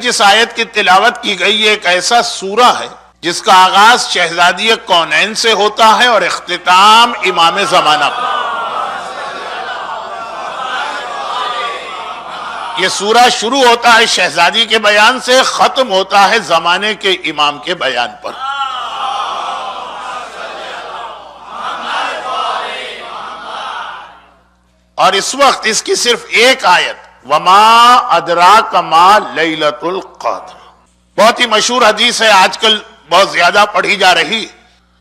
جس آیت کی تلاوت کی گئی یہ ایک ایسا سورہ ہے جس کا آغاز شہزادی کونین سے ہوتا ہے اور اختتام امام زمانہ پر۔ یہ سورہ شروع ہوتا ہے شہزادی کے بیان سے، ختم ہوتا ہے زمانے کے امام کے بیان پر۔ اور اس وقت اس کی صرف ایک آیت وَمَا أَدْرَاكَ مَا لَيْلَةُ الْقَدْرِ، بہت ہی مشہور حدیث ہے، آج کل بہت زیادہ پڑھی جا رہی،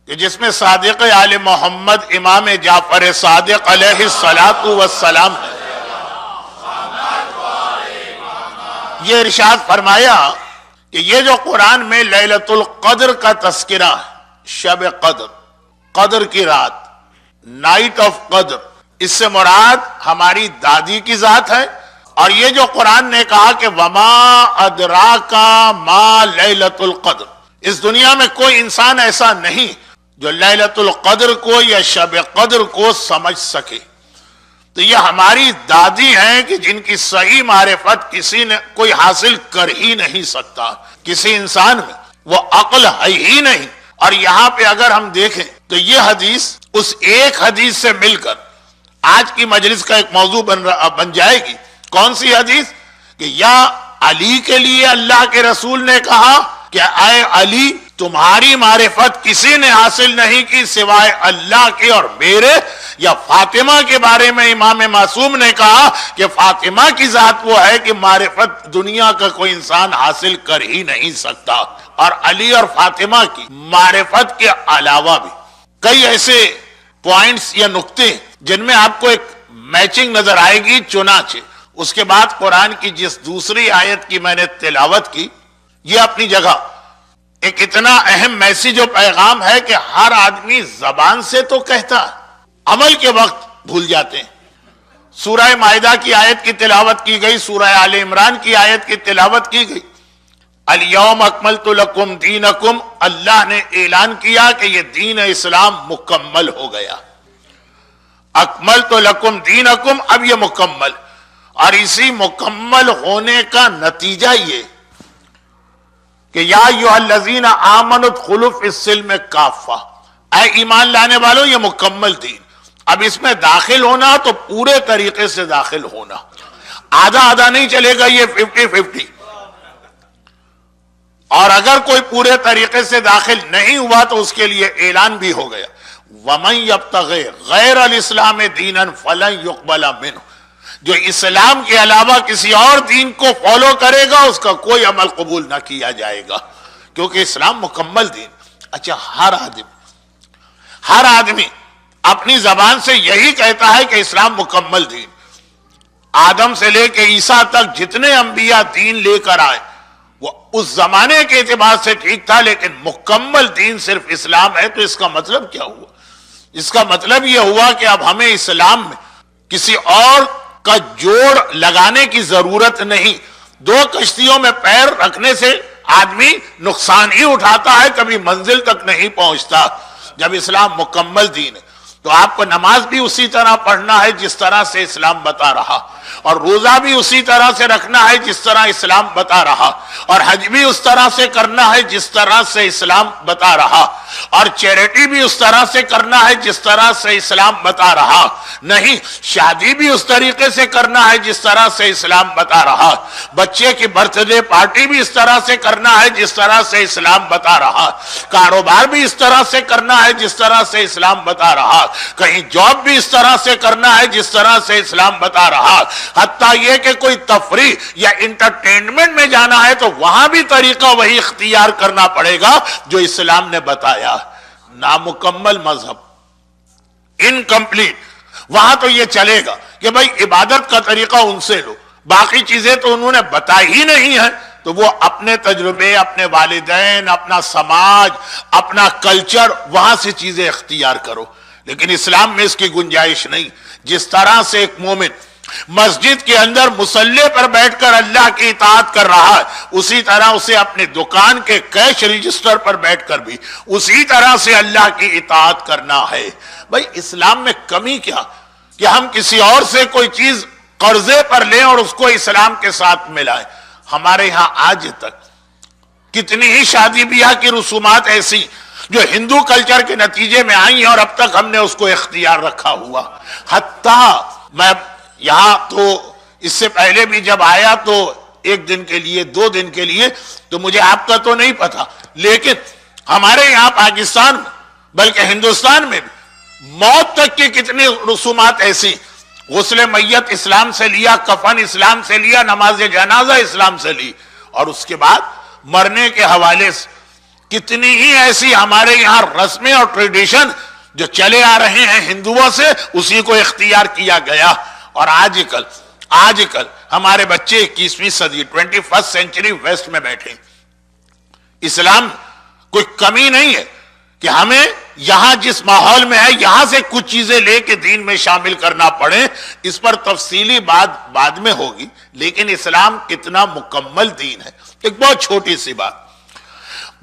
کہ جس میں صادق آل محمد امام جعفر صادق علیہ السلام ہے۔ یہ ارشاد فرمایا کہ یہ جو قرآن میں لیلۃ القدر کا تذکرہ ہے، شب قدر، قدر کی رات، نائٹ آف قدر، اس سے مراد ہماری دادی کی ذات ہے۔ اور یہ جو قرآن نے کہا کہ وَمَا أَدْرَاكَ مَا لَيْلَةُ الْقَدْرِ، اس دنیا میں کوئی انسان ایسا نہیں جو لیلۃ القدر کو یا شب قدر کو سمجھ سکے، تو یہ ہماری دادی ہیں کہ جن کی صحیح معرفت کسی نے کوئی حاصل کر ہی نہیں سکتا، کسی انسان میں وہ عقل ہے ہی نہیں۔ اور یہاں پہ اگر ہم دیکھیں تو یہ حدیث اس ایک حدیث سے مل کر آج کی مجلس کا ایک موضوع بن جائے گی۔ کون سی حدیث؟ کہ یا علی کے لیے اللہ کے رسول نے کہا کہ اے علی، تمہاری معرفت کسی نے حاصل نہیں کی سوائے اللہ کی اور میرے، یا فاطمہ کے بارے میں امام معصوم نے کہا کہ فاطمہ کی ذات وہ ہے کہ معرفت دنیا کا کوئی انسان حاصل کر ہی نہیں سکتا۔ اور علی اور فاطمہ کی معرفت کے علاوہ بھی کئی ایسے پوائنٹس یا نقطے جن میں آپ کو ایک میچنگ نظر آئے گی۔ چنانچہ اس کے بعد قرآن کی جس دوسری آیت کی میں نے تلاوت کی، یہ اپنی جگہ ایک اتنا اہم میسیج و پیغام ہے کہ ہر آدمی زبان سے تو کہتا ہے، عمل کے وقت بھول جاتے ہیں۔ سورہ مائدہ کی آیت کی تلاوت کی گئی، سورہ آل عمران کی آیت کی تلاوت کی گئی، الیوم اکملت لکم دینکم، اللہ نے اعلان کیا کہ یہ دین اسلام مکمل ہو گیا۔ اکملت لکم دینکم، اب یہ مکمل، اور اسی مکمل ہونے کا نتیجہ یہ کہ یا ایھا الذین آمنوا ادخلوا فی السلم کافہ، اے ایمان لانے والوں یہ مکمل دین، اب اس میں داخل ہونا تو پورے طریقے سے داخل ہونا، آدھا آدھا نہیں چلے گا، یہ 50-50۔ اور اگر کوئی پورے طریقے سے داخل نہیں ہوا تو اس کے لیے اعلان بھی ہو گیا وَمَن يَبْتَغِ غَيْرَ الْإِسْلَامِ دِينًا فَلَن يُقْبَلَ مِنْهُ، جو اسلام کے علاوہ کسی اور دین کو فالو کرے گا اس کا کوئی عمل قبول نہ کیا جائے گا، کیونکہ اسلام مکمل دین۔ اچھا، ہر آدمی اپنی زبان سے یہی کہتا ہے کہ اسلام مکمل دین، آدم سے لے کے عیسیٰ تک جتنے انبیاء دین لے کر آئے وہ اس زمانے کے اعتبار سے ٹھیک تھا، لیکن مکمل دین صرف اسلام ہے۔ تو اس کا مطلب کیا ہوا؟ اس کا مطلب یہ ہوا کہ اب ہمیں اسلام میں کسی اور کا جوڑ لگانے کی ضرورت نہیں۔ دو کشتیوں میں پیر رکھنے سے آدمی نقصان ہی اٹھاتا ہے، کبھی منزل تک نہیں پہنچتا۔ جب اسلام مکمل دین ہے تو آپ کو نماز بھی اسی طرح پڑھنا ہے جس طرح سے اسلام بتا رہا، اور روزہ بھی اسی طرح سے رکھنا ہے جس طرح اسلام بتا رہا، اور حج بھی اس طرح سے کرنا ہے جس طرح سے اسلام بتا رہا، اور چیریٹی بھی اس طرح سے کرنا ہے جس طرح سے اسلام بتا رہا، نہیں شادی بھی اس طریقے سے کرنا ہے جس طرح سے اسلام بتا رہا، بچے کی برتھ ڈے پارٹی بھی اس طرح سے کرنا ہے جس طرح سے اسلام بتا رہا، کاروبار بھی اس طرح سے کرنا ہے جس طرح سے اسلام بتا رہا، کہیں جاب بھی اس طرح سے کرنا ہے جس طرح سے اسلام بتا رہا، حتیٰ یہ کہ کوئی تفریح یا انٹرٹینمنٹ میں جانا ہے تو وہاں بھی طریقہ وہی اختیار کرنا پڑے گا جو اسلام نے بتایا۔ نامکمل مذہب، انکمپلیٹ، وہاں تو یہ چلے گا کہ بھائی عبادت کا طریقہ ان سے لو، باقی چیزیں تو انہوں نے بتائی ہی نہیں ہیں، تو وہ اپنے تجربے، اپنے والدین، اپنا سماج، اپنا کلچر، وہاں سے چیزیں اختیار کرو۔ لیکن اسلام میں اس کی گنجائش نہیں۔ جس طرح سے ایک مومن مسجد کے اندر مصلی پر بیٹھ کر اللہ کی اطاعت کر رہا ہے، اسی طرح اسے اپنے دکان کے کیش رجسٹر پر بیٹھ کر بھی اسی طرح سے اللہ کی اطاعت کرنا ہے۔ بھائی اسلام میں کمی کیا کہ ہم کسی اور سے کوئی چیز قرضے پر لیں اور اس کو اسلام کے ساتھ ملائیں؟ ہمارے یہاں آج تک کتنی ہی شادی بیاہ کی رسومات ایسی جو ہندو کلچر کے نتیجے میں آئی ہیں اور اب تک ہم نے اس کو اختیار رکھا ہوا. حتیٰ میں یہاں تو اس سے پہلے بھی جب آیا تو 1 دن کے لیے 2 دن کے لیے تو مجھے آپ کا تو نہیں پتا، لیکن ہمارے یہاں پاکستان میں بلکہ ہندوستان میں بھی موت تک کی کتنی رسومات ایسی، غسل میت اسلام سے لیا، کفن اسلام سے لیا، نماز جنازہ اسلام سے لی، اور اس کے بعد مرنے کے حوالے سے کتنی ہی ایسی ہمارے یہاں رسمیں اور ٹریڈیشن جو چلے آ رہے ہیں ہندوؤں سے، اسی کو اختیار کیا گیا. اور آج کل ہمارے بچے 21ویں صدی 21st سینچری ویسٹ میں بیٹھے. اسلام کوئی کمی نہیں ہے کہ ہمیں یہاں جس ماحول میں ہے یہاں سے کچھ چیزیں لے کے دین میں شامل کرنا پڑے، اس پر تفصیلی بات بعد میں ہوگی، لیکن اسلام کتنا مکمل دین ہے. ایک بہت چھوٹی سی بات،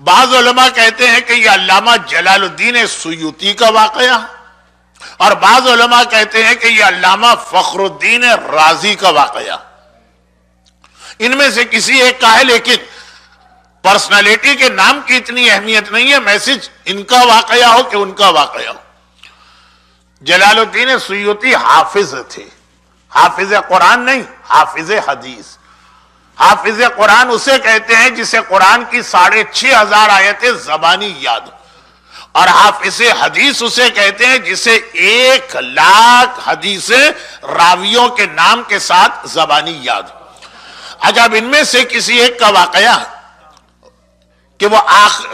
بعض علماء کہتے ہیں کہ یہ علامہ جلال الدین سیوطی کا واقعہ، اور بعض علماء کہتے ہیں کہ یہ علامہ فخر الدین رازی کا واقعہ. ان میں سے کسی ایک کا ہے، لیکن پرسنالٹی کے نام کی اتنی اہمیت نہیں ہے، میسج ان کا واقعہ ہو کہ ان کا واقعہ ہو. جلال الدین سیوطی حافظ تھے، حافظ قرآن نہیں، حافظ حدیث. حافظ قرآن اسے کہتے ہیں جسے قرآن کی 6,500 آیتیں زبانی یاد، اور حافظ حدیث اسے کہتے ہیں جسے 1,00,000 حدیثیں راویوں کے نام کے ساتھ زبانی یاد. عجب ان میں سے کسی ایک کا واقعہ ہے کہ وہ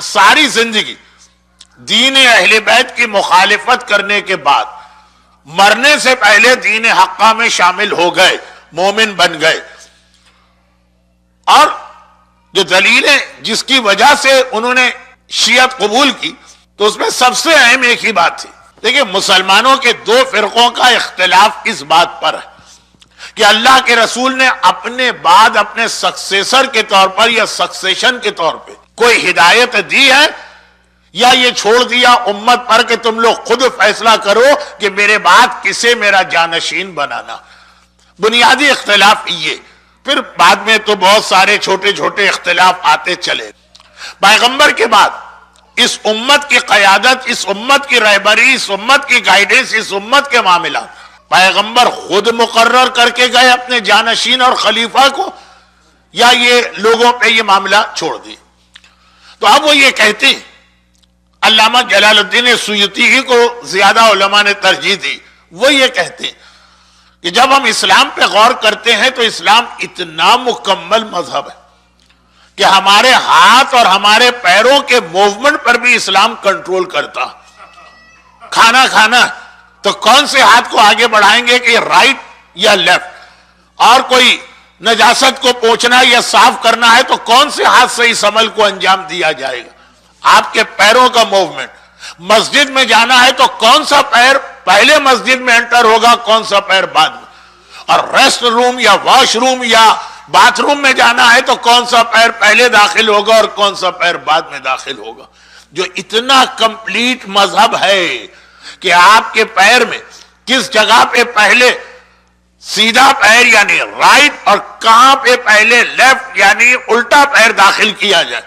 ساری زندگی دین اہل بیت کی مخالفت کرنے کے بعد مرنے سے پہلے دین حقہ میں شامل ہو گئے، مومن بن گئے. اور جو دلیلیں جس کی وجہ سے انہوں نے شیعت قبول کی، تو اس میں سب سے اہم ایک ہی بات تھی. دیکھیں، مسلمانوں کے 2 فرقوں کا اختلاف اس بات پر ہے کہ اللہ کے رسول نے اپنے بعد اپنے سکسیسر کے طور پر یا سکسیشن کے طور پہ کوئی ہدایت دی ہے، یا یہ چھوڑ دیا امت پر کہ تم لوگ خود فیصلہ کرو کہ میرے بعد کسے میرا جانشین بنانا. بنیادی اختلاف یہ. پھر بعد میں تو بہت سارے چھوٹے چھوٹے اختلاف آتے چلے. پیغمبر کے بعد اس امت کی قیادت، اس امت کی رہبری، اس امت کی گائیڈنس، اس امت کے معاملات پیغمبر خود مقرر کر کے گئے اپنے جانشین اور خلیفہ کو، یا یہ لوگوں پہ یہ معاملہ چھوڑ دی. تو اب وہ یہ کہتے ہیں، علامہ جلال الدین سیوطی ہی کو زیادہ علماء نے ترجیح دی، وہ یہ کہتے ہیں کہ جب ہم اسلام پہ غور کرتے ہیں تو اسلام اتنا مکمل مذہب ہے کہ ہمارے ہاتھ اور ہمارے پیروں کے موومنٹ پر بھی اسلام کنٹرول کرتا. کھانا کھانا تو کون سے ہاتھ کو آگے بڑھائیں گے کہ رائٹ یا لیفٹ، اور کوئی نجاست کو پوچھنا یا صاف کرنا ہے تو کون سے ہاتھ سے اس عمل کو انجام دیا جائے گا. آپ کے پیروں کا موومنٹ. مسجد میں جانا ہے تو کون سا پیر پہلے مسجد میں انٹر ہوگا، کون سا پیر بعد میں. اور ریسٹ روم یا واش روم یا باتھ روم میں جانا ہے تو کون سا پیر پہلے داخل ہوگا اور کون سا پیر بعد میں داخل ہوگا. جو اتنا کمپلیٹ مذہب ہے کہ آپ کے پیر میں کس جگہ پہ پہلے سیدھا پیر یعنی رائٹ اور کہاں پہ پہلے لیفٹ یعنی الٹا پیر داخل کیا جائے.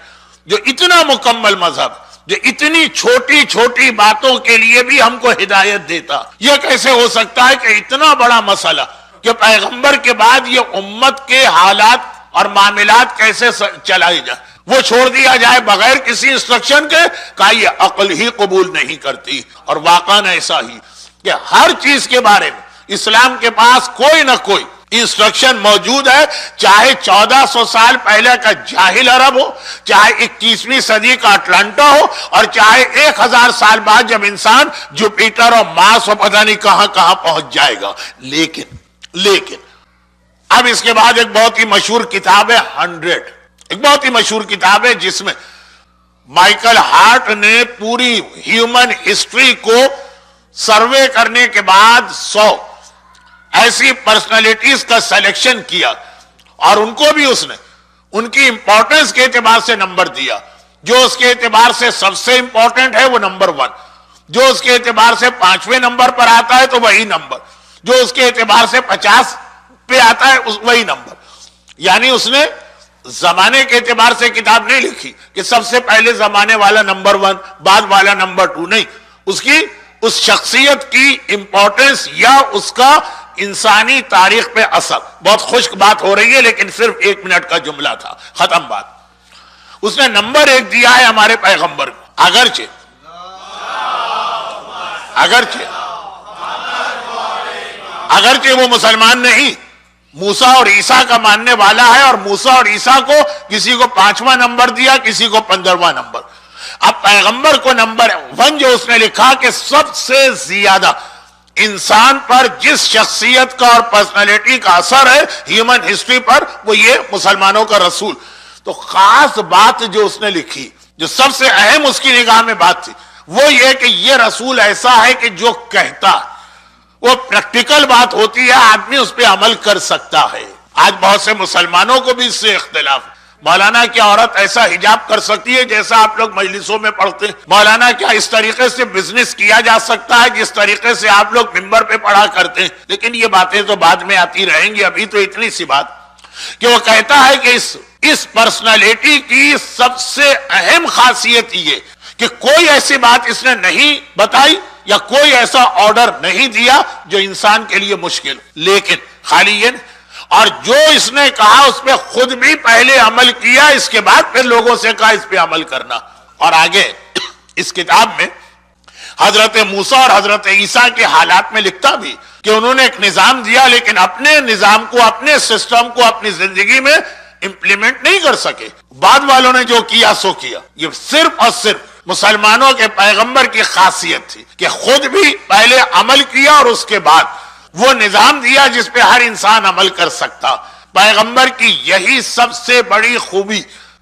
جو اتنا مکمل مذہب، جو اتنی چھوٹی چھوٹی باتوں کے لیے بھی ہم کو ہدایت دیتا. یہ کیسے ہو سکتا ہے کہ اتنا بڑا مسئلہ کہ پیغمبر کے بعد یہ امت کے حالات اور معاملات کیسے چلائے جائے، وہ چھوڑ دیا جائے بغیر کسی انسٹرکشن کے؟ کہا یہ عقل ہی قبول نہیں کرتی. اور واقعاً ایسا ہی کہ ہر چیز کے بارے میں اسلام کے پاس کوئی نہ کوئی انسٹرکشن موجود ہے، چاہے 1400 سال پہلے کا جاہل عرب ہو، چاہے 21ویں صدی کا اٹلانٹا ہو، اور چاہے 1000 سال بعد جب انسان جوپیٹر اور مارس اور پتہ نہیں کہاں کہاں پہنچ جائے گا. لیکن اب اس کے بعد ایک بہت ہی مشہور کتاب ہے 100، ایک بہت ہی مشہور کتاب ہے جس میں مائیکل ہارٹ نے پوری ہیومن ہسٹری کو سروے کرنے کے بعد 100 ایسی پرسنالٹیز کا سلیکشن کیا، اور ان کو بھی اس نے ان کی امپورٹنس کے اعتبار سے نمبر دیا. جو اس کے اعتبار سے سب سے امپورٹنٹ ہے وہ نمبر 1، جو اس کے اعتبار سے 5ویں نمبر پر آتا ہے تو وہی نمبر، جو اس کے اعتبار سے 50 پہ آتا ہے وہی نمبر. یعنی اس نے زمانے کے اعتبار سے کتاب نہیں لکھی کہ سب سے پہلے زمانے والا نمبر 1 بعد والا نمبر 2، نہیں، اس کی اس شخصیت کی امپورٹنس یا اس کا انسانی تاریخ پہ اثر. بہت خشک بات ہو رہی ہے لیکن صرف 1 منٹ کا جملہ تھا، ختم بات. اس نے نمبر 1 دیا ہے ہمارے پیغمبر کو، اگرچہ وہ مسلمان نہیں، موسیٰ اور عیسیٰ کا ماننے والا ہے، اور موسیٰ اور عیسیٰ کو کسی کو 5واں نمبر دیا، کسی کو 15واں نمبر. اب پیغمبر کو نمبر 1 جو اس نے لکھا کہ سب سے زیادہ انسان پر جس شخصیت کا اور پرسنالٹی کا اثر ہے ہیومن ہسٹری پر، وہ یہ مسلمانوں کا رسول. تو خاص بات جو اس نے لکھی، جو سب سے اہم اس کی نگاہ میں بات تھی، وہ یہ کہ یہ رسول ایسا ہے کہ جو کہتا وہ پریکٹیکل بات ہوتی ہے، آدمی اس پہ عمل کر سکتا ہے. آج بہت سے مسلمانوں کو بھی اس سے اختلاف. مولانا کیا عورت ایسا حجاب کر سکتی ہے جیسا آپ لوگ مجلسوں میں پڑھتے ہیں؟ مولانا کیا اس طریقے سے بزنس کیا جا سکتا ہے جس طریقے سے آپ لوگ ممبر پہ پڑھا کرتے ہیں؟ لیکن یہ باتیں تو بعد میں آتی رہیں گی. ابھی تو اتنی سی بات کہ وہ کہتا ہے کہ اس پرسنالٹی کی سب سے اہم خاصیت یہ کہ کوئی ایسی بات اس نے نہیں بتائی یا کوئی ایسا آرڈر نہیں دیا جو انسان کے لیے مشکل، لیکن خالی یہ اور جو اس نے کہا اس پہ خود بھی پہلے عمل کیا، اس کے بعد پھر لوگوں سے کہا اس پہ عمل کرنا. اور آگے اس کتاب میں حضرت موسیٰ اور حضرت عیسیٰ کے حالات میں لکھتا بھی کہ انہوں نے ایک نظام دیا لیکن اپنے نظام کو، اپنے سسٹم کو اپنی زندگی میں امپلیمنٹ نہیں کر سکے. بعد والوں نے جو کیا سو کیا. یہ صرف اور صرف مسلمانوں کے پیغمبر کی خاصیت تھی کہ خود بھی پہلے عمل کیا اور اس کے بعد وہ نظام دیا جس پہ ہر انسان عمل کر سکتا. پیغمبر کی یہی سب سے بڑی خوبی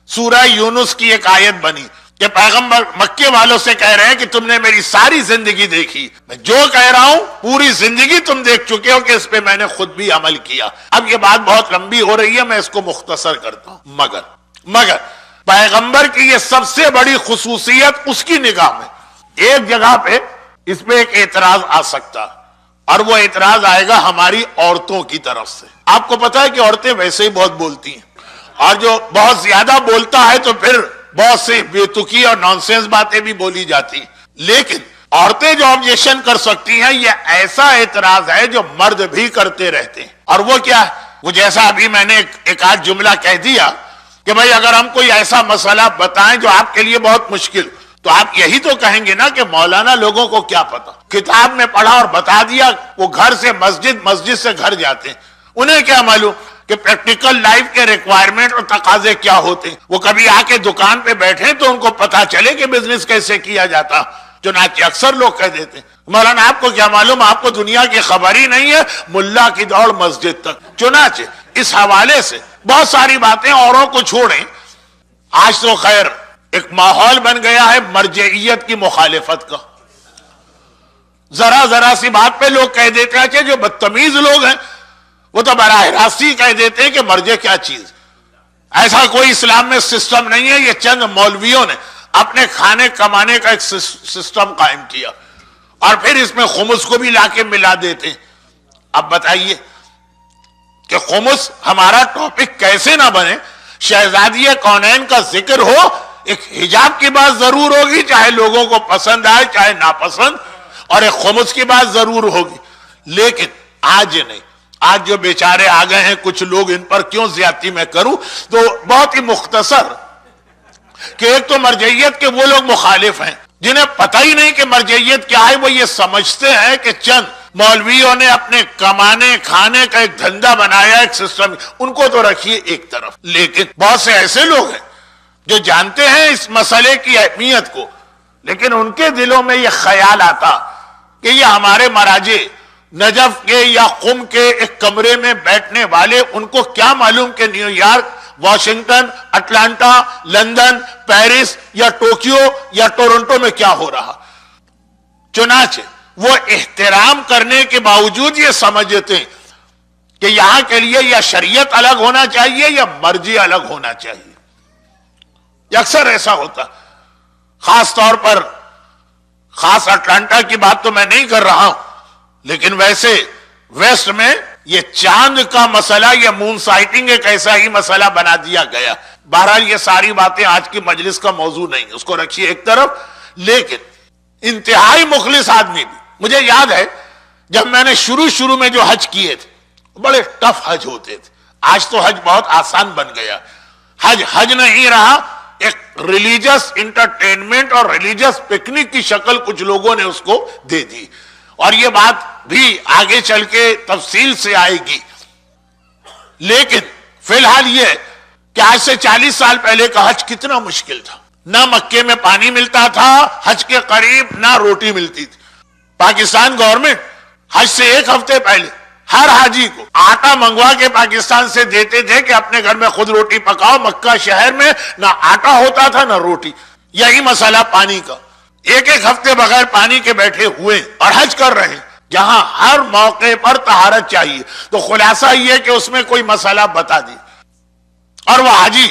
سورہ یونس کی ایک آیت بنی کہ پیغمبر مکے والوں سے کہہ رہے ہیں کہ تم نے میری ساری زندگی دیکھی، میں جو کہہ رہا ہوں پوری زندگی تم دیکھ چکے ہو کہ اس پہ میں نے خود بھی عمل کیا. اب یہ بات بہت لمبی ہو رہی ہے، میں اس کو مختصر کرتا ہوں. مگر پیغمبر کی یہ سب سے بڑی خصوصیت اس کی نگاہ میں ایک جگہ پہ اس پہ ایک اعتراض آ سکتا، اور وہ اعتراض آئے گا ہماری عورتوں کی طرف سے. آپ کو پتا ہے کہ عورتیں ویسے ہی بہت بولتی ہیں، اور جو بہت زیادہ بولتا ہے تو پھر بہت سی بےتکی اور نانسنس باتیں بھی بولی جاتی. لیکن عورتیں جو آبجیکشن کر سکتی ہیں، یہ ایسا اعتراض ہے جو مرد بھی کرتے رہتے ہیں. اور وہ کیا ہے؟ وہ جیسا ابھی میں نے ایک آدھ جملہ کہہ دیا کہ بھائی اگر ہم کوئی ایسا مسئلہ بتائیں جو آپ کے لیے بہت مشکل، تو آپ یہی تو کہیں گے نا کہ مولانا لوگوں کو کیا پتا، کتاب میں پڑھا اور بتا دیا. وہ گھر سے مسجد سے گھر جاتے ہیں، انہیں کیا معلوم کہ پریکٹیکل لائف کے ریکوائرمنٹ اور تقاضے کیا ہوتے ہیں. وہ کبھی آ کے دکان پہ بیٹھے تو ان کو پتا چلے کہ بزنس کیسے کیا جاتا. چنانچہ اکثر لوگ کہہ دیتے ہیں مولانا آپ کو کیا معلوم، آپ کو دنیا کی خبر ہی نہیں ہے، ملا کی دوڑ مسجد تک. چنانچہ اس حوالے سے بہت ساری باتیں اوروں کو چھوڑیں. آج تو خیر ایک ماحول بن گیا ہے مرجعیت کی مخالفت کا. ذرا سی بات پہ لوگ کہہ دیتے ہیں کہ جو بدتمیز لوگ ہیں وہ تو براہ راست ہی کہہ دیتے ہیں کہ مرجع کیا چیز. ایسا کوئی اسلام میں سسٹم نہیں ہے، یہ چند مولویوں نے اپنے کھانے کمانے کا ایک سسٹم قائم کیا اور پھر اس میں خمس کو بھی لا کے ملا دیتے ہیں. اب بتائیے کہ خمس ہمارا ٹاپک کیسے نہ بنے؟ شہزادی کونین کا ذکر ہو، ایک حجاب کی بات ضرور ہوگی چاہے لوگوں کو پسند آئے چاہے ناپسند، اور ایک خمس کی بات ضرور ہوگی. لیکن آج نہیں، آج جو بیچارے آ گئے ہیں کچھ لوگ، ان پر کیوں زیادتی میں کروں، تو بہت ہی مختصر کہ ایک تو مرجعیت کے وہ لوگ مخالف ہیں جنہیں پتہ ہی نہیں کہ مرجعیت کیا ہے. وہ یہ سمجھتے ہیں کہ چند مولویوں نے اپنے کمانے کھانے کا ایک دھندا بنایا، ایک سسٹم، ان کو تو رکھیے ایک طرف. لیکن بہت سے ایسے لوگ ہیں جو جانتے ہیں اس مسئلے کی اہمیت کو، لیکن ان کے دلوں میں یہ خیال آتا کہ یہ ہمارے مراجع نجف کے یا قم کے ایک کمرے میں بیٹھنے والے، ان کو کیا معلوم کہ new York, Washington, Atlanta, London, Paris یا ٹوکیو یا ٹورنٹو میں کیا ہو رہا. چنانچہ وہ احترام کرنے کے باوجود یہ سمجھتے ہیں کہ یہاں کے لیے یا شریعت الگ ہونا چاہیے یا مرجع الگ ہونا چاہیے. یہ اکثر ایسا ہوتا، خاص طور پر خاص اٹلانٹا کی بات تو میں نہیں کر رہا ہوں، لیکن ویسے ویسٹ میں یہ چاند کا مسئلہ، یہ مون سائٹنگ ایک ایسا ہی مسئلہ بنا دیا گیا. بہرحال یہ ساری باتیں آج کی مجلس کا موضوع نہیں، اس کو رکھیے ایک طرف. لیکن انتہائی مخلص آدمی بھی، مجھے یاد ہے جب میں نے شروع میں جو حج کیے تھے بڑے ٹف حج ہوتے تھے. آج تو حج بہت آسان بن گیا. حج نہیں رہا، ایک ریلیجس انٹرٹینمنٹ اور ریلیجس پکنک کی شکل کچھ لوگوں نے اس کو دے دی، اور یہ بات بھی آگے چل کے تفصیل سے آئے گی. لیکن فی الحال یہ کہ آج سے 40 سال پہلے کا حج کتنا مشکل تھا. نہ مکے میں پانی ملتا تھا حج کے قریب، نہ روٹی ملتی تھی. پاکستان گورنمنٹ حج سے ایک ہفتے پہلے ہر حاجی کو آٹا منگوا کے پاکستان سے دیتے تھے کہ اپنے گھر میں خود روٹی پکاؤ. مکہ شہر میں نہ آٹا ہوتا تھا نہ روٹی. یہی مسئلہ پانی کا، ایک ہفتے بغیر پانی کے بیٹھے ہوئے اور حج کر رہے ہیں جہاں ہر موقع پر طہارت چاہیے. تو خلاصہ یہ کہ اس میں کوئی مسئلہ بتا دی اور وہ حاجی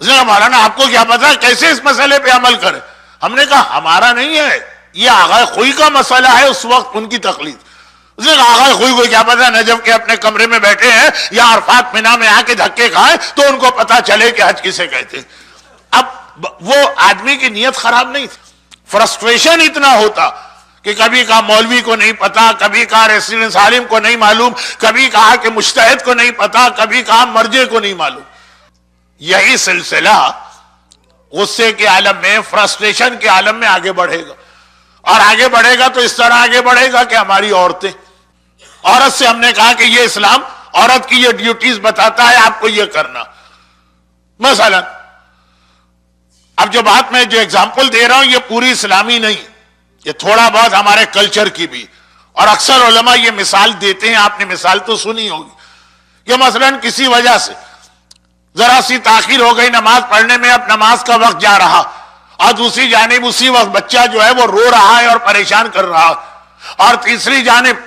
مولانا آپ کو کیا پتا کیسے اس مسئلے پہ عمل کرے. ہم نے کہا ہمارا نہیں ہے، یہ آغا خوئی کا مسئلہ ہے. اس وقت ان کی تقلید. اس نے کہا آغا خوئی کو کیا پتا، نجف کے اپنے کمرے میں بیٹھے ہیں یا عرفات مینا میں آ کے دھکے کھائیں تو ان کو پتا چلے کہ حج کسے کہتے ہیں. اب وہ آدمی کی نیت خراب نہیں تھی، فرسٹریشن اتنا ہوتا کہ کبھی کہا مولوی کو نہیں پتا، کبھی کہا ریسیڈنس عالم کو نہیں معلوم، کبھی کہا کہ مجتہد کو نہیں پتا، کبھی کہا مرجع کو نہیں معلوم. یہی سلسلہ غصے کے عالم میں، فرسٹریشن کے عالم میں آگے بڑھے گا. اور آگے بڑھے گا تو اس طرح آگے بڑھے گا کہ ہماری عورت سے ہم نے کہا کہ یہ اسلام عورت کی یہ ڈیوٹیز بتاتا ہے، آپ کو یہ کرنا. مثلا اب جو بات میں جو اگزامپل دے رہا ہوں یہ پوری اسلامی نہیں، یہ تھوڑا بہت ہمارے کلچر کی بھی، اور اکثر علماء یہ مثال دیتے ہیں، آپ نے مثال تو سنی ہوگی کہ مثلا کسی وجہ سے ذرا سی تاخیر ہو گئی نماز پڑھنے میں، اب نماز کا وقت جا رہا اور دوسری جانب اسی وقت بچہ جو ہے وہ رو رہا ہے اور پریشان کر رہا، اور تیسری جانب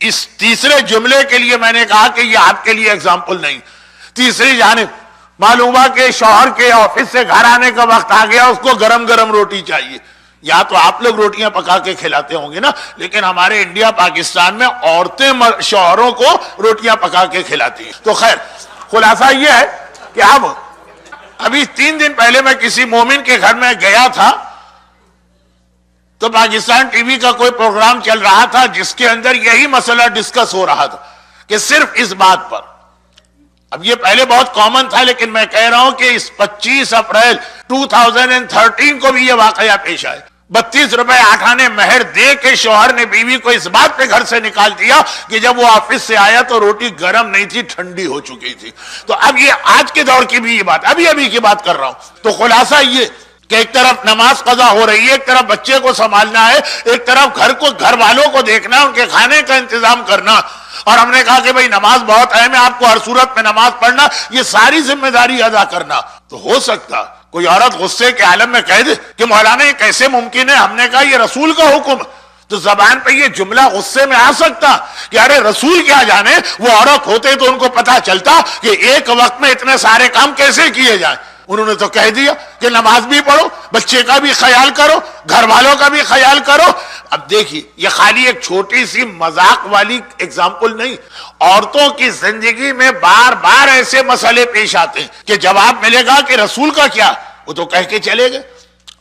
اس تیسرے جملے کے لیے میں نے کہا کہ یہ آپ کے لیے اگزامپل نہیں، تیسری جانب معلوم ہوا کہ شوہر کے آفس سے گھر آنے کا وقت آ گیا، اس کو گرم گرم روٹی چاہیے. یا تو آپ لوگ روٹیاں پکا کے کھلاتے ہوں گے نا، لیکن ہمارے انڈیا پاکستان میں عورتیں شوہروں کو روٹیاں پکا کے کھلاتی ہیں. تو خیر خلاصہ یہ ہے کہ ابھی 3 دن پہلے میں کسی مومن کے گھر میں گیا تھا تو پاکستان ٹی وی کا کوئی پروگرام چل رہا تھا جس کے اندر یہی مسئلہ ڈسکس ہو رہا تھا کہ صرف اس بات پر. اب یہ پہلے بہت کامن تھا، لیکن میں کہہ رہا ہوں کہ اس 25 اپریل 2013 کو بھی یہ واقعہ پیش آئے. 32 روپے آٹھانے مہر دے کے شوہر نے بیوی کو اس بات پہ گھر سے نکال دیا کہ جب وہ آفس سے آیا تو روٹی گرم نہیں تھی، ٹھنڈی ہو چکی تھی. تو اب یہ آج کے دور کی بھی یہ بات، ابھی کی بات کر رہا ہوں. تو خلاصہ یہ کہ ایک طرف نماز قضا ہو رہی ہے، ایک طرف بچے کو سنبھالنا ہے، ایک طرف گھر والوں کو دیکھنا، ان کے کھانے کا انتظام کرنا. اور ہم نے کہا کہ بھئی نماز بہت اہم ہے، آپ کو ہر صورت میں نماز پڑھنا، یہ ساری ذمہ داری ادا کرنا. تو ہو سکتا کوئی عورت غصے کے عالم میں کہہ دے کہ مولانا یہ کیسے ممکن ہے. ہم نے کہا یہ رسول کا حکم. تو زبان پہ یہ جملہ غصے میں آ سکتا کہ ارے رسول کیا جانے، وہ عورت ہوتے تو ان کو پتا چلتا کہ ایک وقت میں اتنے سارے کام کیسے کیے جائیں. انہوں نے تو کہہ دیا کہ نماز بھی پڑھو، بچے کا بھی خیال کرو، گھر والوں کا بھی خیال کرو. اب دیکھیے یہ خالی ایک چھوٹی سی مذاق والی اگزامپل نہیں، عورتوں کی زندگی میں بار بار ایسے مسئلے پیش آتے ہیں کہ جواب ملے گا کہ رسول کا کیا، وہ تو کہہ کے چلے گئے.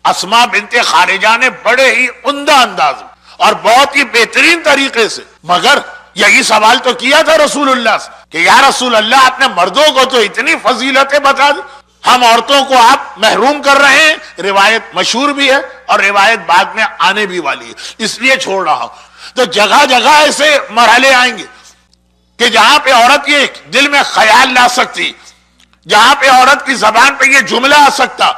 اسماء بنت خارجہ نے بڑے ہی عمدہ انداز میں اور بہت ہی بہترین طریقے سے مگر یہی سوال تو کیا تھا رسول اللہ سے کہ یا رسول اللہ آپ نے مردوں کو تو اتنی فضیلتیں بتا دی، ہم عورتوں کو آپ محروم کر رہے ہیں. روایت مشہور بھی ہے اور روایت بعد میں آنے بھی والی ہے، اس لیے چھوڑ رہا ہوں. تو جگہ جگہ ایسے مرحلے آئیں گے کہ جہاں پہ عورت یہ دل میں خیال لا سکتی، جہاں پہ عورت کی زبان پہ یہ جملہ آ سکتا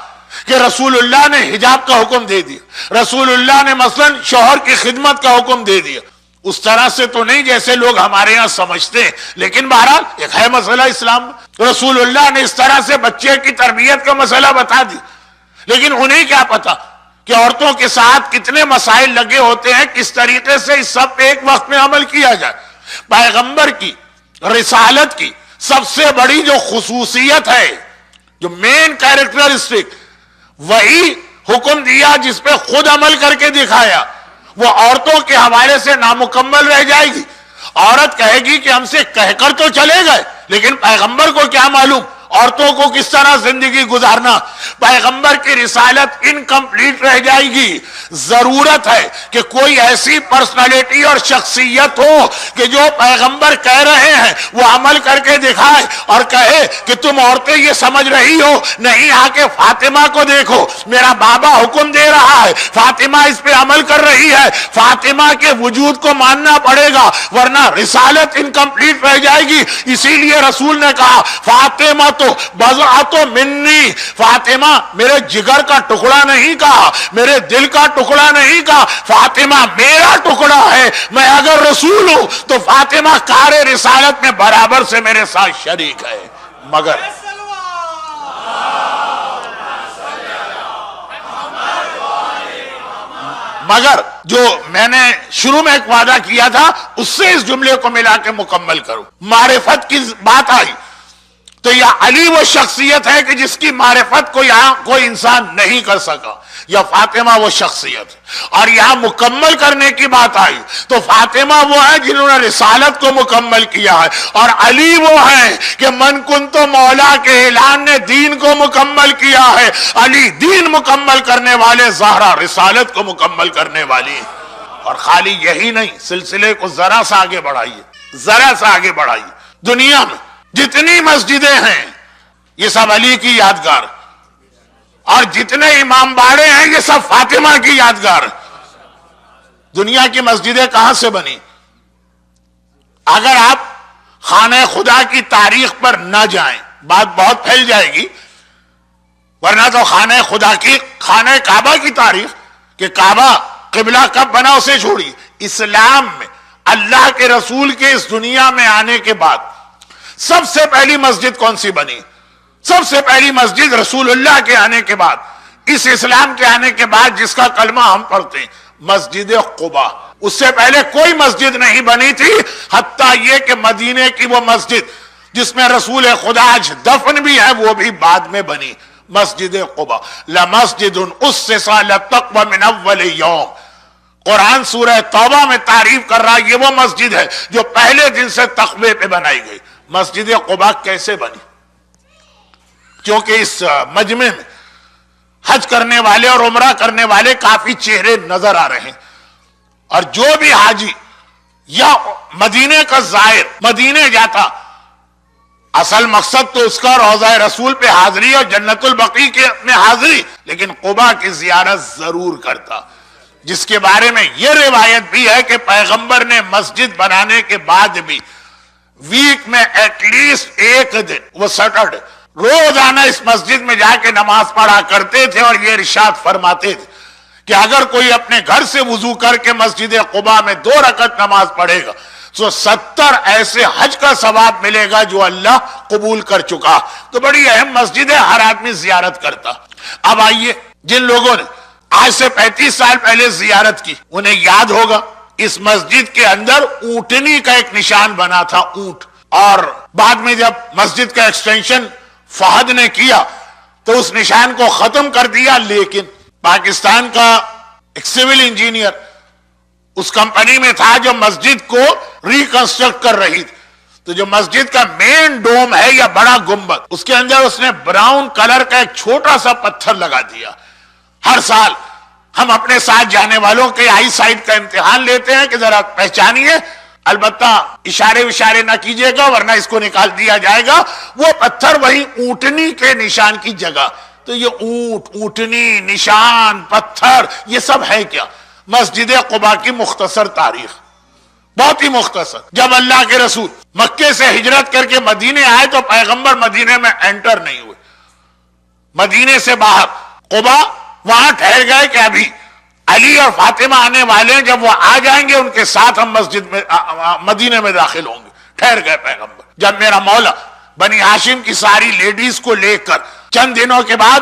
کہ رسول اللہ نے حجاب کا حکم دے دیا، رسول اللہ نے مثلا شوہر کی خدمت کا حکم دے دیا. اس طرح سے تو نہیں جیسے لوگ ہمارے ہاں سمجھتے ہیں، لیکن بہرحال ایک ہے مسئلہ اسلام میں. رسول اللہ نے اس طرح سے بچے کی تربیت کا مسئلہ بتا دی، لیکن انہیں کیا پتا کہ عورتوں کے ساتھ کتنے مسائل لگے ہوتے ہیں، کس طریقے سے اس سب پہ ایک وقت میں عمل کیا جائے. پیغمبر کی رسالت کی سب سے بڑی جو خصوصیت ہے، جو مین کیریکٹرسٹک، وہی حکم دیا جس پہ خود عمل کر کے دکھایا، وہ عورتوں کے حوالے سے نامکمل رہ جائے گی. عورت کہے گی کہ ہم سے کہہ کر تو چلے گئے، لیکن پیغمبر کو کیا معلوم عورتوں کو کس طرح زندگی گزارنا. پیغمبر کی رسالت انکمپلیٹ رہ جائے گی. ضرورت ہے کہ کوئی ایسی پرسنالٹی اور شخصیت ہو کہ جو پیغمبر کہہ رہے ہیں وہ عمل کر کے دکھائے اور کہے کہ تم عورتیں یہ سمجھ رہی ہو نہیں، آ کے فاطمہ کو دیکھو، میرا بابا حکم دے رہا ہے، فاطمہ اس پہ عمل کر رہی ہے، فاطمہ کے وجود کو ماننا پڑے گا ورنہ رسالت انکمپلیٹ رہ جائے گی. اسی لیے رسول نے کہا فاطمہ تو بضعۃ منی، فاطمہ میرے جگر کا ٹکڑا نہیں کہا، میرے دل کا ٹکڑا نہیں کہا، فاطمہ میرا ٹکڑا ہے. میں اگر رسول ہوں تو فاطمہ کار رسالت میں برابر سے میرے ساتھ شریک ہے. مگر جو میں نے شروع میں ایک وعدہ کیا تھا اس سے اس جملے کو ملا کے مکمل کروں. معرفت کی بات آئی تو یہ علی وہ شخصیت ہے کہ جس کی معرفت کو یہاں کوئی انسان نہیں کر سکا، یا فاطمہ وہ شخصیت ہے. اور یہاں مکمل کرنے کی بات آئی تو فاطمہ وہ ہے جنہوں نے رسالت کو مکمل کیا ہے، اور علی وہ ہے کہ من کنت مولا کے اعلان نے دین کو مکمل کیا ہے. علی دین مکمل کرنے والے، زہرا رسالت کو مکمل کرنے والی. اور خالی یہی نہیں، سلسلے کو ذرا سا آگے بڑھائیے، ذرا سا آگے بڑھائیے. دنیا میں جتنی مسجدیں ہیں یہ سب علی کی یادگار، اور جتنے امام باڑے ہیں یہ سب فاطمہ کی یادگار. دنیا کی مسجدیں کہاں سے بنی؟ اگر آپ خانہ خدا کی تاریخ پر نہ جائیں بات بہت پھیل جائے گی، ورنہ تو خانہ کعبہ کی تاریخ کہ کعبہ قبلہ کب بنا اسے چھوڑی. اسلام میں اللہ کے رسول کے اس دنیا میں آنے کے بعد سب سے پہلی مسجد کون سی بنی؟ سب سے پہلی مسجد رسول اللہ کے آنے کے بعد، اس اسلام کے آنے کے بعد جس کا کلمہ ہم پڑھتے ہیں، مسجد قباء. اس سے پہلے کوئی مسجد نہیں بنی تھی، حتیٰ یہ کہ مدینے کی وہ مسجد جس میں رسول خدا آج دفن بھی ہے وہ بھی بعد میں بنی، مسجد قباء. لمسجد اسس للتقوى من اول یوم. قرآن سورہ توبہ میں تعریف کر رہا یہ وہ مسجد ہے جو پہلے دن سے تقوی پہ بنائی گئی. مسجد قباء کیسے بنی؟ کیونکہ اس مجمع میں حج کرنے والے اور عمرہ کرنے والے کافی چہرے نظر آ رہے ہیں، اور جو بھی حاجی یا مدینے کا زائر مدینے جاتا اصل مقصد تو اس کا روضہ رسول پہ حاضری اور جنت البقیع میں حاضری، لیکن قباء کی زیارت ضرور کرتا، جس کے بارے میں یہ روایت بھی ہے کہ پیغمبر نے مسجد بنانے کے بعد بھی ویک میں ایٹ لیسٹ ایک دن، وہ سیٹرڈے، روزانہ اس مسجد میں جا کے نماز پڑھا کرتے تھے. اور یہ ارشاد فرماتے تھے کہ اگر کوئی اپنے گھر سے وضو کر کے مسجد قباء میں 2 رکعت نماز پڑھے گا تو 70 ایسے حج کا ثواب ملے گا جو اللہ قبول کر چکا. تو بڑی اہم مسجد ہے، ہر آدمی زیارت کرتا. اب آئیے، جن لوگوں نے آج سے 35 سال پہلے زیارت کی انہیں یاد ہوگا اس مسجد کے اندر اونٹنی کا ایک نشان بنا تھا، اونٹ. اور بعد میں جب مسجد کا ایکسٹینشن فہد نے کیا تو اس نشان کو ختم کر دیا، لیکن پاکستان کا ایک سول انجینئر اس کمپنی میں تھا جو مسجد کو ریکنسٹرکٹ کر رہی تھی. تو جو مسجد کا مین ڈوم ہے یا بڑا گنبد، اس کے اندر اس نے براؤن کلر کا ایک چھوٹا سا پتھر لگا دیا. ہر سال ہم اپنے ساتھ جانے والوں کے آئی سائٹ کا امتحان لیتے ہیں کہ ذرا پہچانیے، البتہ اشارے نہ کیجیے گا ورنہ اس کو نکال دیا جائے گا. وہ پتھر وہی اونٹنی کے نشان کی جگہ. تو یہ اونٹ، اونٹنی، نشان، پتھر، یہ سب ہے کیا؟ مسجد قباء کی مختصر تاریخ، بہت ہی مختصر. جب اللہ کے رسول مکے سے ہجرت کر کے مدینے آئے تو پیغمبر مدینے میں انٹر نہیں ہوئے. مدینے سے باہر قباء وہاں ٹھہر گئے کہ ابھی علی اور فاطمہ آنے والے ہیں، جب وہ آ جائیں گے ان کے ساتھ ہم مسجد میں مدینے میں داخل ہوں گے. ٹھہر گئے پیغمبر. جب میرا مولا بنی ہاشم کی ساری لیڈیز کو لے کر چند دنوں کے بعد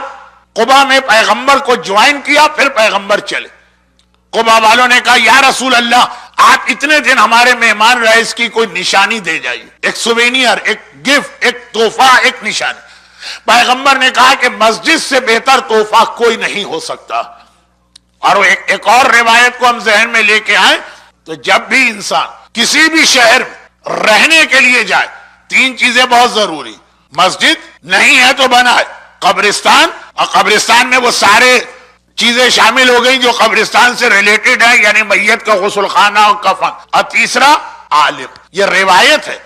قباء میں پیغمبر کو جوائن کیا، پھر پیغمبر چلے. قباء والوں نے کہا یا رسول اللہ آپ اتنے دن ہمارے مہمان رہے، اس کی کوئی نشانی دے جائیے، ایک سوینئر، ایک گفٹ، ایک تحفہ، ایک نشانی. پیغمبر نے کہا کہ مسجد سے بہتر تحفہ کوئی نہیں ہو سکتا. اور ایک اور روایت کو ہم ذہن میں لے کے آئیں تو جب بھی انسان کسی بھی شہر میں رہنے کے لیے جائے 3 چیزیں بہت ضروری. مسجد نہیں ہے تو بنائے, قبرستان, اور قبرستان میں وہ سارے چیزیں شامل ہو گئی جو قبرستان سے ریلیٹڈ ہے, یعنی میت کا غسل خانہ اور کفن. اور تیسرا عالم. یہ روایت ہے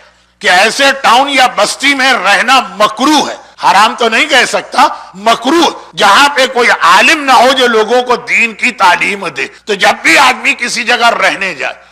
کہ ایسے ٹاؤن یا بستی میں رہنا مکروہ ہے, حرام تو نہیں کہہ سکتا, مکروہ, جہاں پہ کوئی عالم نہ ہو جو لوگوں کو دین کی تعلیم دے. تو جب بھی آدمی کسی جگہ رہنے جائے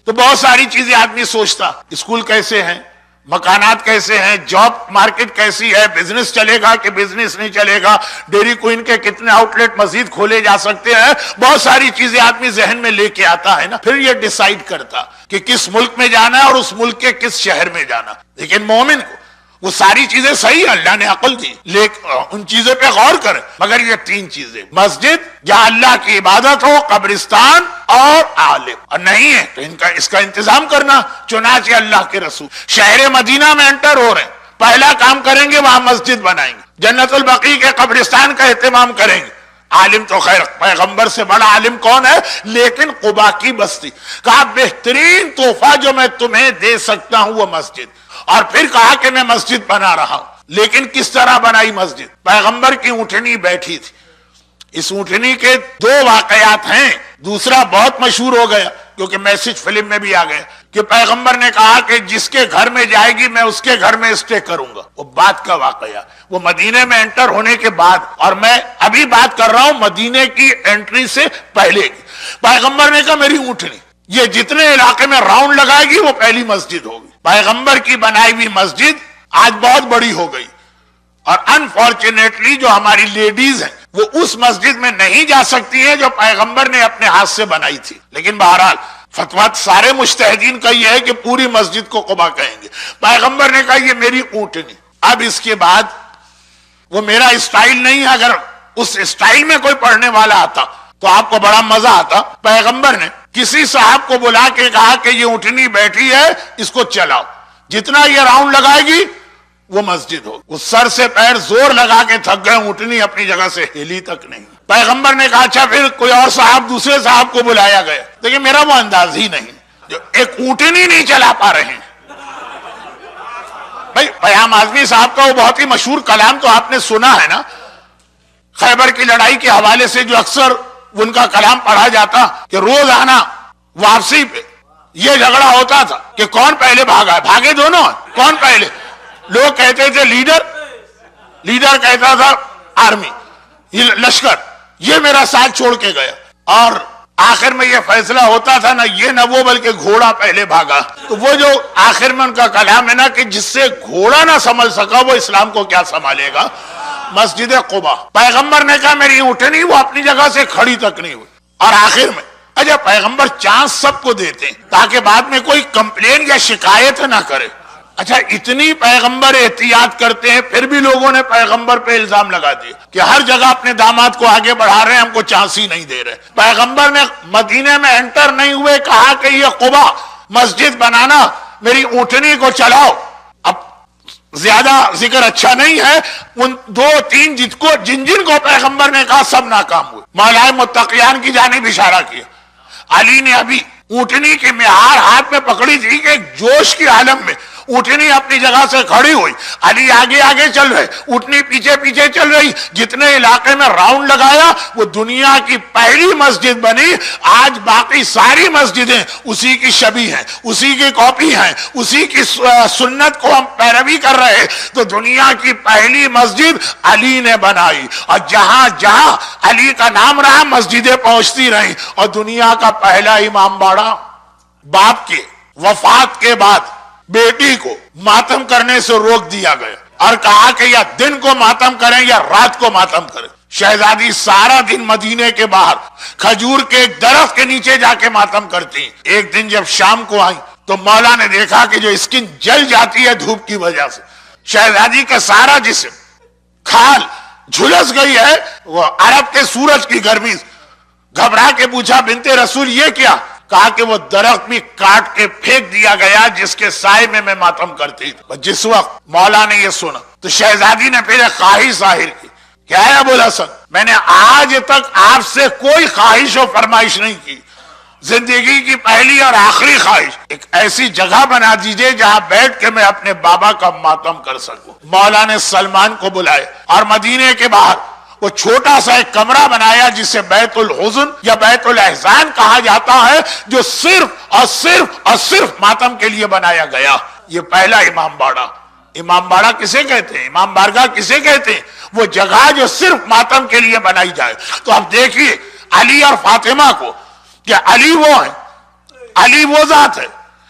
تو بہت ساری چیزیں آدمی سوچتا, اسکول کیسے ہیں, مکانات کیسے ہیں, جاب مارکیٹ کیسی ہے, بزنس چلے گا کہ بزنس نہیں چلے گا, ڈیری کوئن کے کتنے آؤٹ لیٹ مزید کھولے جا سکتے ہیں, بہت ساری چیزیں آدمی ذہن میں لے کے آتا ہے نا, پھر یہ ڈیسائیڈ کرتا کہ کس ملک میں جانا ہے اور اس ملک کے کس شہر میں جانا. لیکن مومن کو وہ ساری چیزیں صحیح, اللہ نے عقل دی, لیکن ان چیزوں پہ غور کریں. مگر یہ 3 چیزیں, مسجد جہاں اللہ کی عبادت ہو, قبرستان اور عالم, اور نہیں ہے تو اس کا انتظام کرنا. چنانچہ اللہ کے رسول شہر مدینہ میں انٹر ہو رہے ہیں, پہلا کام کریں گے وہاں مسجد بنائیں گے, جنت البقیع کے قبرستان کا اہتمام کریں گے. عالم تو خیر پیغمبر سے بڑا عالم کون ہے, لیکن قبا کی بستی, کہا بہترین تحفہ جو میں تمہیں دے سکتا ہوں وہ مسجد. اور پھر کہا کہ میں مسجد بنا رہا ہوں. لیکن کس طرح بنائی مسجد؟ پیغمبر کی اونٹنی بیٹھی تھی, اس اونٹنی کے 2 واقعات ہیں. دوسرا بہت مشہور ہو گیا کیونکہ میسج فلم میں بھی آ گیا کہ پیغمبر نے کہا کہ جس کے گھر میں جائے گی میں اس کے گھر میں اسٹے کروں گا. وہ بات کا واقعہ, وہ مدینے میں انٹر ہونے کے بعد, اور میں ابھی بات کر رہا ہوں مدینے کی انٹری سے پہلے کی. پیغمبر نے کہا میری اونٹنی یہ جتنے علاقے میں راؤنڈ لگائے گی وہ پہلی مسجد ہوگی. پیغمبر کی بنائی ہوئی مسجد آج بہت بڑی ہو گئی, اور انفارچونیٹلی جو ہماری لیڈیز ہیں وہ اس مسجد میں نہیں جا سکتی ہیں جو پیغمبر نے اپنے ہاتھ سے بنائی تھی. لیکن بہرحال فتویٰ سارے مجتہدین کا یہ ہے کہ پوری مسجد کو قبا کہیں گے. پیغمبر نے کہا یہ میری اونٹنی. اب اس کے بعد وہ میرا اسٹائل نہیں ہے, اگر اس اسٹائل میں کوئی پڑھنے والا آتا تو آپ کو بڑا مزہ آتا. پیغمبر نے کسی صاحب کو بلا کے کہا کہ یہ اونٹنی بیٹھی ہے, اس کو چلاؤ, جتنا یہ راؤنڈ لگائے گی وہ مسجد ہو. وہ سر سے پیر زور لگا کے تھک گئے, اونٹنی اپنی جگہ سے ہلی تک نہیں. پیغمبر نے کہا اچھا پھر کوئی اور صاحب, دوسرے صاحب کو بلایا گیا. لیکن میرا وہ انداز ہی نہیں, جو ایک اونٹنی نہیں چلا پا رہے ہیں. بھائی پیام اعظمی صاحب کا وہ بہت ہی مشہور کلام تو آپ نے سنا ہے نا, خیبر کی لڑائی کے حوالے سے جو اکثر ان کا کلام پڑھا جاتا کہ روز آنا واپسی پہ یہ جھگڑا ہوتا تھا کہ کون پہلے بھاگا ہے. بھاگے دونوں, کون پہلے؟ لوگ کہتے تھے لیڈر کہتا تھا آرمی, لشکر, یہ میرا ساتھ چھوڑ کے گیا. اور آخر میں یہ فیصلہ ہوتا تھا نا یہ نہ وہ بلکہ گھوڑا پہلے بھاگا. تو وہ جو آخر میں ان کا کلام ہے نا کہ جس سے گھوڑا نہ سنبھل سکا وہ اسلام کو کیا سنبھالے گا. مسجد قبا, پیغمبر نے کہا میری اونٹنی, وہ اپنی جگہ سے کھڑی تک نہیں ہوئی. اور آخر میں اچھا پیغمبر چانس سب کو دیتے ہیں تاکہ بعد میں کوئی کمپلین یا شکایت نہ کرے. اچھا اتنی پیغمبر احتیاط کرتے ہیں, پھر بھی لوگوں نے پیغمبر پہ الزام لگا دیا کہ ہر جگہ اپنے داماد کو آگے بڑھا رہے ہیں, ہم کو چانس ہی نہیں دے رہے. پیغمبر نے مدینے میں انٹر نہیں ہوئے کہا کہ یہ قبا مسجد بنانا, میری اونٹنی کو چلاؤ. اب زیادہ ذکر اچھا نہیں ہے, ان 2-3 جن کو پیغمبر نے کہا سب ناکام ہوئے. مولا متقیان کی جانب اشارہ کیا. علی نے ابھی اونٹنی کی مہار ہاتھ میں پکڑی تھی کہ ایک جوش کی عالم میں اونٹنی اپنی جگہ سے کھڑی ہوئی. علی آگے آگے چل رہے, اونٹنی پیچھے پیچھے چل رہی. جتنے علاقے میں راؤنڈ لگایا وہ دنیا کی پہلی مسجد بنی. آج باقی ساری مسجدیں اسی کی شبیہ ہیں, اسی کی کاپی ہیں, اسی کی سنت کو ہم پیروی کر رہے. تو دنیا کی پہلی مسجد علی نے بنائی, اور جہاں جہاں علی کا نام رہا مسجدیں پہنچتی رہیں. اور دنیا کا پہلا امام باڑہ باپ کے وفات کے بعد بیٹی کو ماتم کرنے سے روک دیا گیا اور کہا کہ یا دن کو ماتم کریں یا رات کو ماتم کریں. شہزادی سارا دن مدینے کے باہر کھجور کے ایک درخت کے نیچے جا کے ماتم کرتی. ایک دن جب شام کو آئی تو مولا نے دیکھا کہ جو اسکن جل جاتی ہے دھوپ کی وجہ سے, شہزادی کا سارا جسم کھال جھلس گئی ہے وہ عرب کے سورج کی گرمی. گھبرا کے پوچھا بنت رسول یہ کیا؟ کہا کہ وہ درخت بھی کاٹ کے پھینک دیا گیا جس کے سائے میں ماتم کرتی تھی. جس وقت مولا نے یہ سنا تو شہزادی نے پھر ایک خواہش ظاہر کی. کیا ہے ابو الحسن, میں نے آج تک آپ سے کوئی خواہش و فرمائش نہیں کی, زندگی کی پہلی اور آخری خواہش ایک ایسی جگہ بنا دیجئے جہاں بیٹھ کے میں اپنے بابا کا ماتم کر سکوں. مولا نے سلمان کو بلائے اور مدینے کے باہر وہ چھوٹا سا ایک کمرہ بنایا جسے بیت الحزن یا بیت الاحزان کہا جاتا ہے، جو صرف اور صرف اور صرف ماتم کے لیے بنایا گیا. یہ پہلا امام باڑہ. امام باڑہ کسے کہتے ہیں؟ امام بارگاہ کسے کہتے ہیں؟ وہ جگہ جو صرف ماتم کے لیے بنائی جائے. تو اب دیکھیے علی اور فاطمہ کو، کہ علی وہ ہے، علی وہ ذات ہے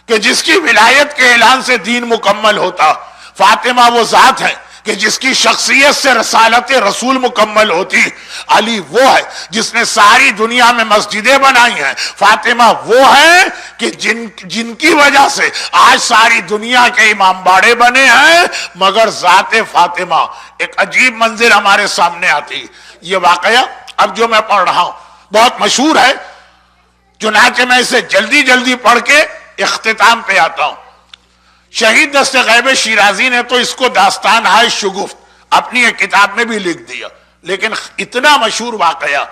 کہ جس کی ولایت کے اعلان سے دین مکمل ہوتا. فاطمہ وہ ذات ہے کہ جس کی شخصیت سے رسالت رسول مکمل ہوتی. علی وہ ہے جس نے ساری دنیا میں مسجدیں بنائی ہیں. فاطمہ وہ ہے کہ جن کی وجہ سے آج ساری دنیا کے امام باڑے بنے ہیں. مگر ذات فاطمہ ایک عجیب منظر ہمارے سامنے آتی. یہ واقعہ اب جو میں پڑھ رہا ہوں بہت مشہور ہے، چنانچہ میں اسے جلدی جلدی پڑھ کے اختتام پہ آتا ہوں. شہید دست غیب شیرازی نے تو اس کو داستان ہے شگفت اپنی ایک کتاب میں بھی لکھ دیا، لیکن اتنا مشہور واقعہ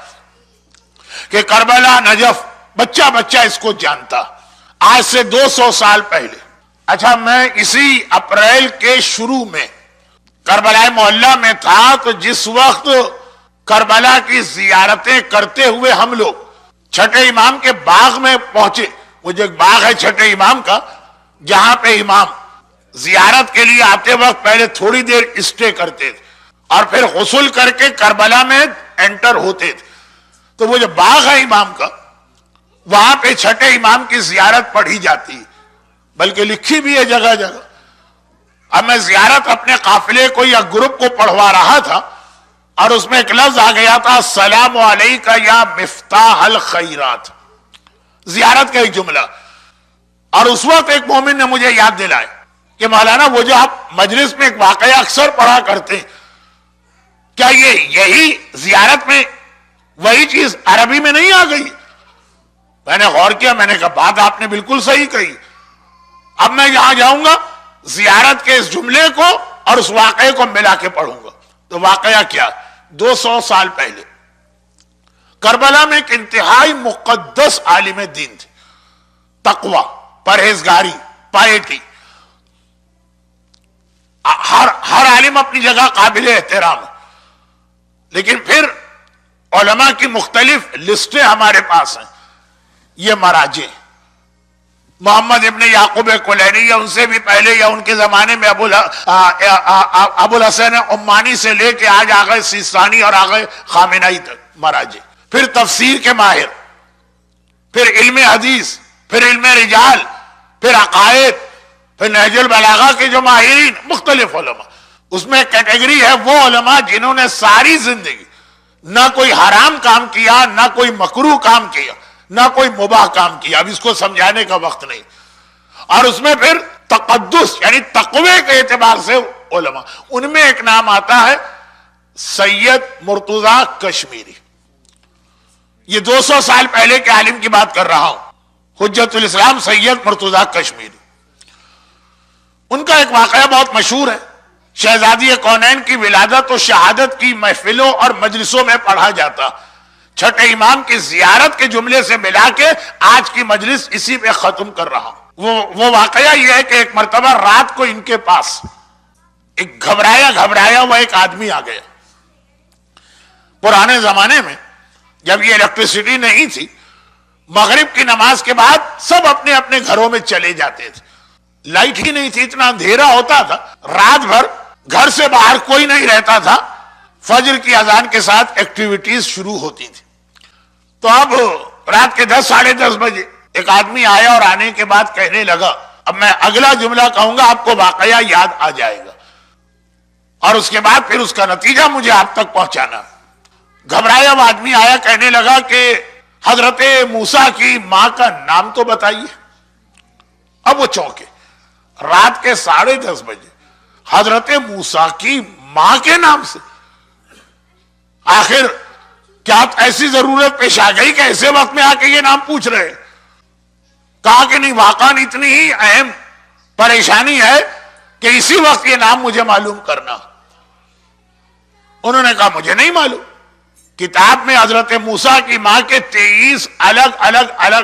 کہ کربلا نجف بچہ بچہ اس کو جانتا. آج سے 200 سال پہلے، اچھا میں اسی اپریل کے شروع میں کربلا محلہ میں تھا، تو جس وقت کربلا کی زیارتیں کرتے ہوئے ہم لوگ چھٹے امام کے باغ میں پہنچے. وہ جو ایک باغ ہے چھٹے امام کا، جہاں پہ امام زیارت کے لیے آتے وقت پہلے تھوڑی دیر اسٹے کرتے تھے اور پھر غسل کر کے کربلا میں انٹر ہوتے تھے. تو وہ جو باغ ہے امام کا، وہاں پہ چھٹے امام کی زیارت پڑھی جاتی، بلکہ لکھی بھی ہے جگہ جگہ. اب میں زیارت اپنے قافلے کو یا گروپ کو پڑھوا رہا تھا اور اس میں ایک لفظ آ گیا تھا، السلام علیکہ یا مفتاح الخیرات، زیارت کا ایک جملہ. اور اس وقت ایک مومن نے مجھے یاد دلائے کہ مولانا وہ جو آپ مجلس میں ایک واقعہ اکثر پڑھا کرتے ہیں، کیا یہی زیارت میں وہی چیز عربی میں نہیں آ گئی؟ میں نے غور کیا، میں نے کہا بات آپ نے بالکل صحیح کہی. اب میں یہاں جاؤں گا زیارت کے اس جملے کو اور اس واقعے کو ملا کے پڑھوں گا. تو واقعہ کیا؟ 200 سال پہلے کربلا میں ایک انتہائی مقدس عالم دین تھے، تقوی، پرہیزگاری، پائٹی. ہر عالم اپنی جگہ قابل احترام ہے، لیکن پھر علماء کی مختلف لسٹیں ہمارے پاس ہیں. یہ مراجع محمد ابن یعقوب کلینی یا ان سے بھی پہلے یا ان کے زمانے میں ابو الحسن عمانی سے لے کے آج آگئے سیستانی اور آگئے خامنائی تک مراجع. پھر تفسیر کے ماہر، پھر علم حدیث، پھر علم رجال، پھر عقائد، پھر نہج البلاغہ کے جو ماہرین، مختلف علماء. اس میں کیٹیگری ہے وہ علماء جنہوں نے ساری زندگی نہ کوئی حرام کام کیا، نہ کوئی مکروہ کام کیا، نہ کوئی مباح کام کیا. اب اس کو سمجھانے کا وقت نہیں. اور اس میں پھر تقدس یعنی تقوی کے اعتبار سے علماء، ان میں ایک نام آتا ہے سید مرتضی کشمیری. یہ 200 سال پہلے کے عالم کی بات کر رہا ہوں، حجت الاسلام سید مرتضی کشمیری. ان کا ایک واقعہ بہت مشہور ہے. شہزادی کونین کی ولادت و شہادت کی محفلوں اور مجلسوں میں پڑھا جاتا. چھٹے امام کی زیارت کے جملے سے ملا کے آج کی مجلس اسی پہ ختم کر رہا ہوں. وہ واقعہ یہ ہے کہ ایک مرتبہ رات کو ان کے پاس ایک گھبرایا ہوا ایک آدمی آ گیا. پرانے زمانے میں جب یہ الیکٹریسٹی نہیں تھی، مغرب کی نماز کے بعد سب اپنے اپنے گھروں میں چلے جاتے تھے. لائٹ ہی نہیں تھی، اتنا اندھیرا ہوتا تھا، رات بھر گھر سے باہر کوئی نہیں رہتا تھا. فجر کی اذان کے ساتھ ایکٹیویٹیز شروع ہوتی تھی. تو اب رات کے 10 ساڑھے 10 بجے ایک آدمی آیا اور آنے کے بعد کہنے لگا، اب میں اگلا جملہ کہوں گا آپ کو واقعہ یاد آ جائے گا اور اس کے بعد پھر اس کا نتیجہ مجھے آپ تک پہنچانا. گھبرایا وہ آدمی آیا، کہنے لگا کہ حضرت موسیٰ کی ماں کا نام تو بتائیے. اب وہ چونکے، رات کے 10:30 بجے حضرت موسیٰ کی ماں کے نام سے، آخر کیا ایسی ضرورت پیش آ گئی کہ ایسے وقت میں آ کے یہ نام پوچھ رہے؟ کہا کہ نہیں، واقعاً اتنی ہی اہم پریشانی ہے کہ اسی وقت یہ نام مجھے معلوم کرنا. انہوں نے کہا مجھے نہیں معلوم. کتاب میں حضرت موسیٰ کی ماں کے 23 الگ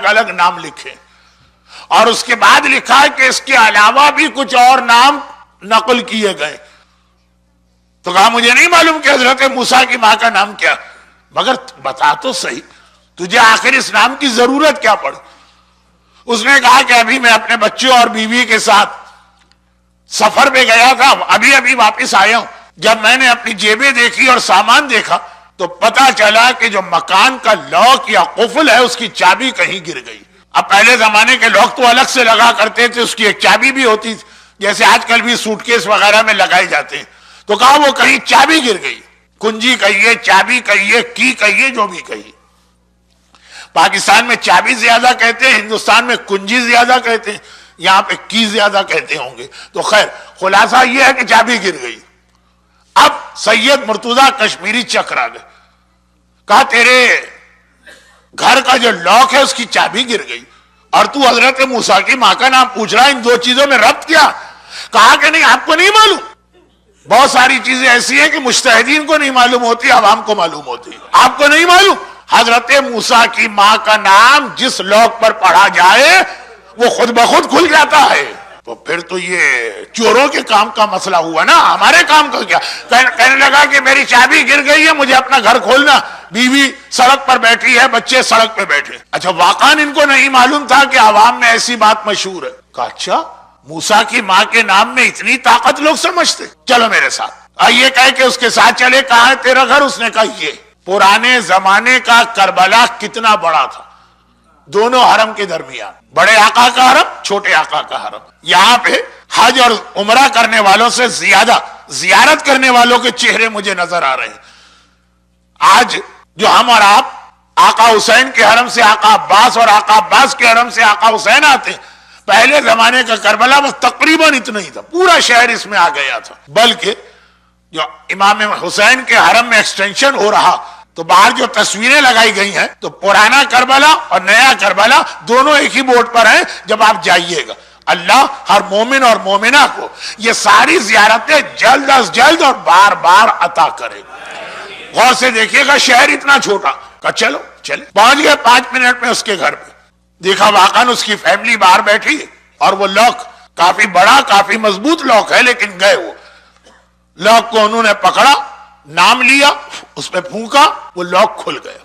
الگ نام لکھے اور اس کے بعد لکھا کہ اس کے علاوہ بھی کچھ اور نام نقل کیے گئے. تو کہا مجھے نہیں معلوم کہ حضرت موسیٰ کی ماں کا نام کیا, مگر بتا تو صحیح تجھے آخر اس نام کی ضرورت کیا پڑ. اس نے کہا کہ ابھی میں اپنے بچوں اور بیوی کے ساتھ سفر پہ گیا تھا, ابھی واپس آیا ہوں. جب میں نے اپنی جیبیں دیکھی اور سامان دیکھا تو پتا چلا کہ جو مکان کا لاک یا قفل ہے اس کی چابی کہیں گر گئی. اب پہلے زمانے کے لوگ تو الگ سے لگا کرتے تھے, اس کی ایک چابی بھی ہوتی تھی جیسے آج کل بھی سوٹ کیس وغیرہ میں لگائے جاتے ہیں. تو کہا وہ کہیں چابی گر گئی. کنجی کہیے, چابی کہیے, کی کہیے, جو بھی کہیے. پاکستان میں چابی زیادہ کہتے ہیں, ہندوستان میں کنجی زیادہ کہتے ہیں, یہاں پہ کی زیادہ کہتے ہوں گے. تو خیر خلاصہ یہ ہے کہ چابی گر گئی. اب سید مرتضیٰ کشمیری چکر آ گئے, کہا تیرے گھر کا جو لاک ہے اس کی چابی گر گئی اور تو حضرت موسیٰ کی ماں کا نام پوچھ رہا ہے, ان دو چیزوں میں ربط کیا؟ کہا کہ نہیں آپ کو نہیں معلوم. بہت ساری چیزیں ایسی ہیں کہ مجتہدین کو نہیں معلوم ہوتی, عوام کو معلوم ہوتی. آپ کو نہیں معلوم حضرت موسیٰ کی ماں کا نام جس لاک پر پڑھا جائے وہ خود بخود کھل جاتا ہے. تو پھر تو یہ چوروں کے کام کا مسئلہ ہوا نا, ہمارے کام کا کیا؟ کہنے لگا کہ میری چابی گر گئی ہے, مجھے اپنا گھر کھولنا, بیوی سڑک پر بیٹھی ہے, بچے سڑک پہ بیٹھے. اچھا واقعا ان کو نہیں معلوم تھا کہ عوام میں ایسی بات مشہور ہے. کہا اچھا موسیٰ کی ماں کے نام میں اتنی طاقت لوگ سمجھتے, چلو میرے ساتھ. آئیے کہہ کہ اس کے ساتھ چلے. کہاں ہے تیرا گھر؟ اس نے کہا یہ. پرانے زمانے کا کربلا کتنا بڑا تھا, دونوں حرم کے درمیان, بڑے آقا کا حرم, چھوٹے آقا کا حرم. یہاں پہ حج اور عمرہ کرنے والوں سے زیادہ زیارت کرنے والوں کے چہرے مجھے نظر آ رہے ہیں. آج جو ہم اور آپ آقا حسین کے حرم سے آقا عباس اور آقا عباس کے حرم سے آقا حسین آتے, پہلے زمانے کا کربلا بس تقریباً اتنا ہی تھا, پورا شہر اس میں آ گیا تھا. بلکہ جو امام حسین کے حرم میں ایکسٹینشن ہو رہا تو باہر جو تصویریں لگائی گئی ہیں تو پرانا کربلا اور نیا کربلا دونوں ایک ہی بورڈ پر ہیں. جب آپ جائیے گا, اللہ ہر مومن اور مومنہ کو یہ ساری زیارتیں جلد از جلد اور بار بار عطا کرے. غور سے دیکھیے گا, شہر اتنا چھوٹا. کہا چلو چلے. پہنچ گئے 5 منٹ میں اس کے گھر پہ. دیکھا واقعاً اس کی فیملی باہر بیٹھی اور وہ لاک کافی بڑا, کافی مضبوط لاک ہے, لیکن گئے وہ لاک کو انہوں نے پکڑا, نام لیا, اس پہ پھونکا, وہ لاک کھل گیا.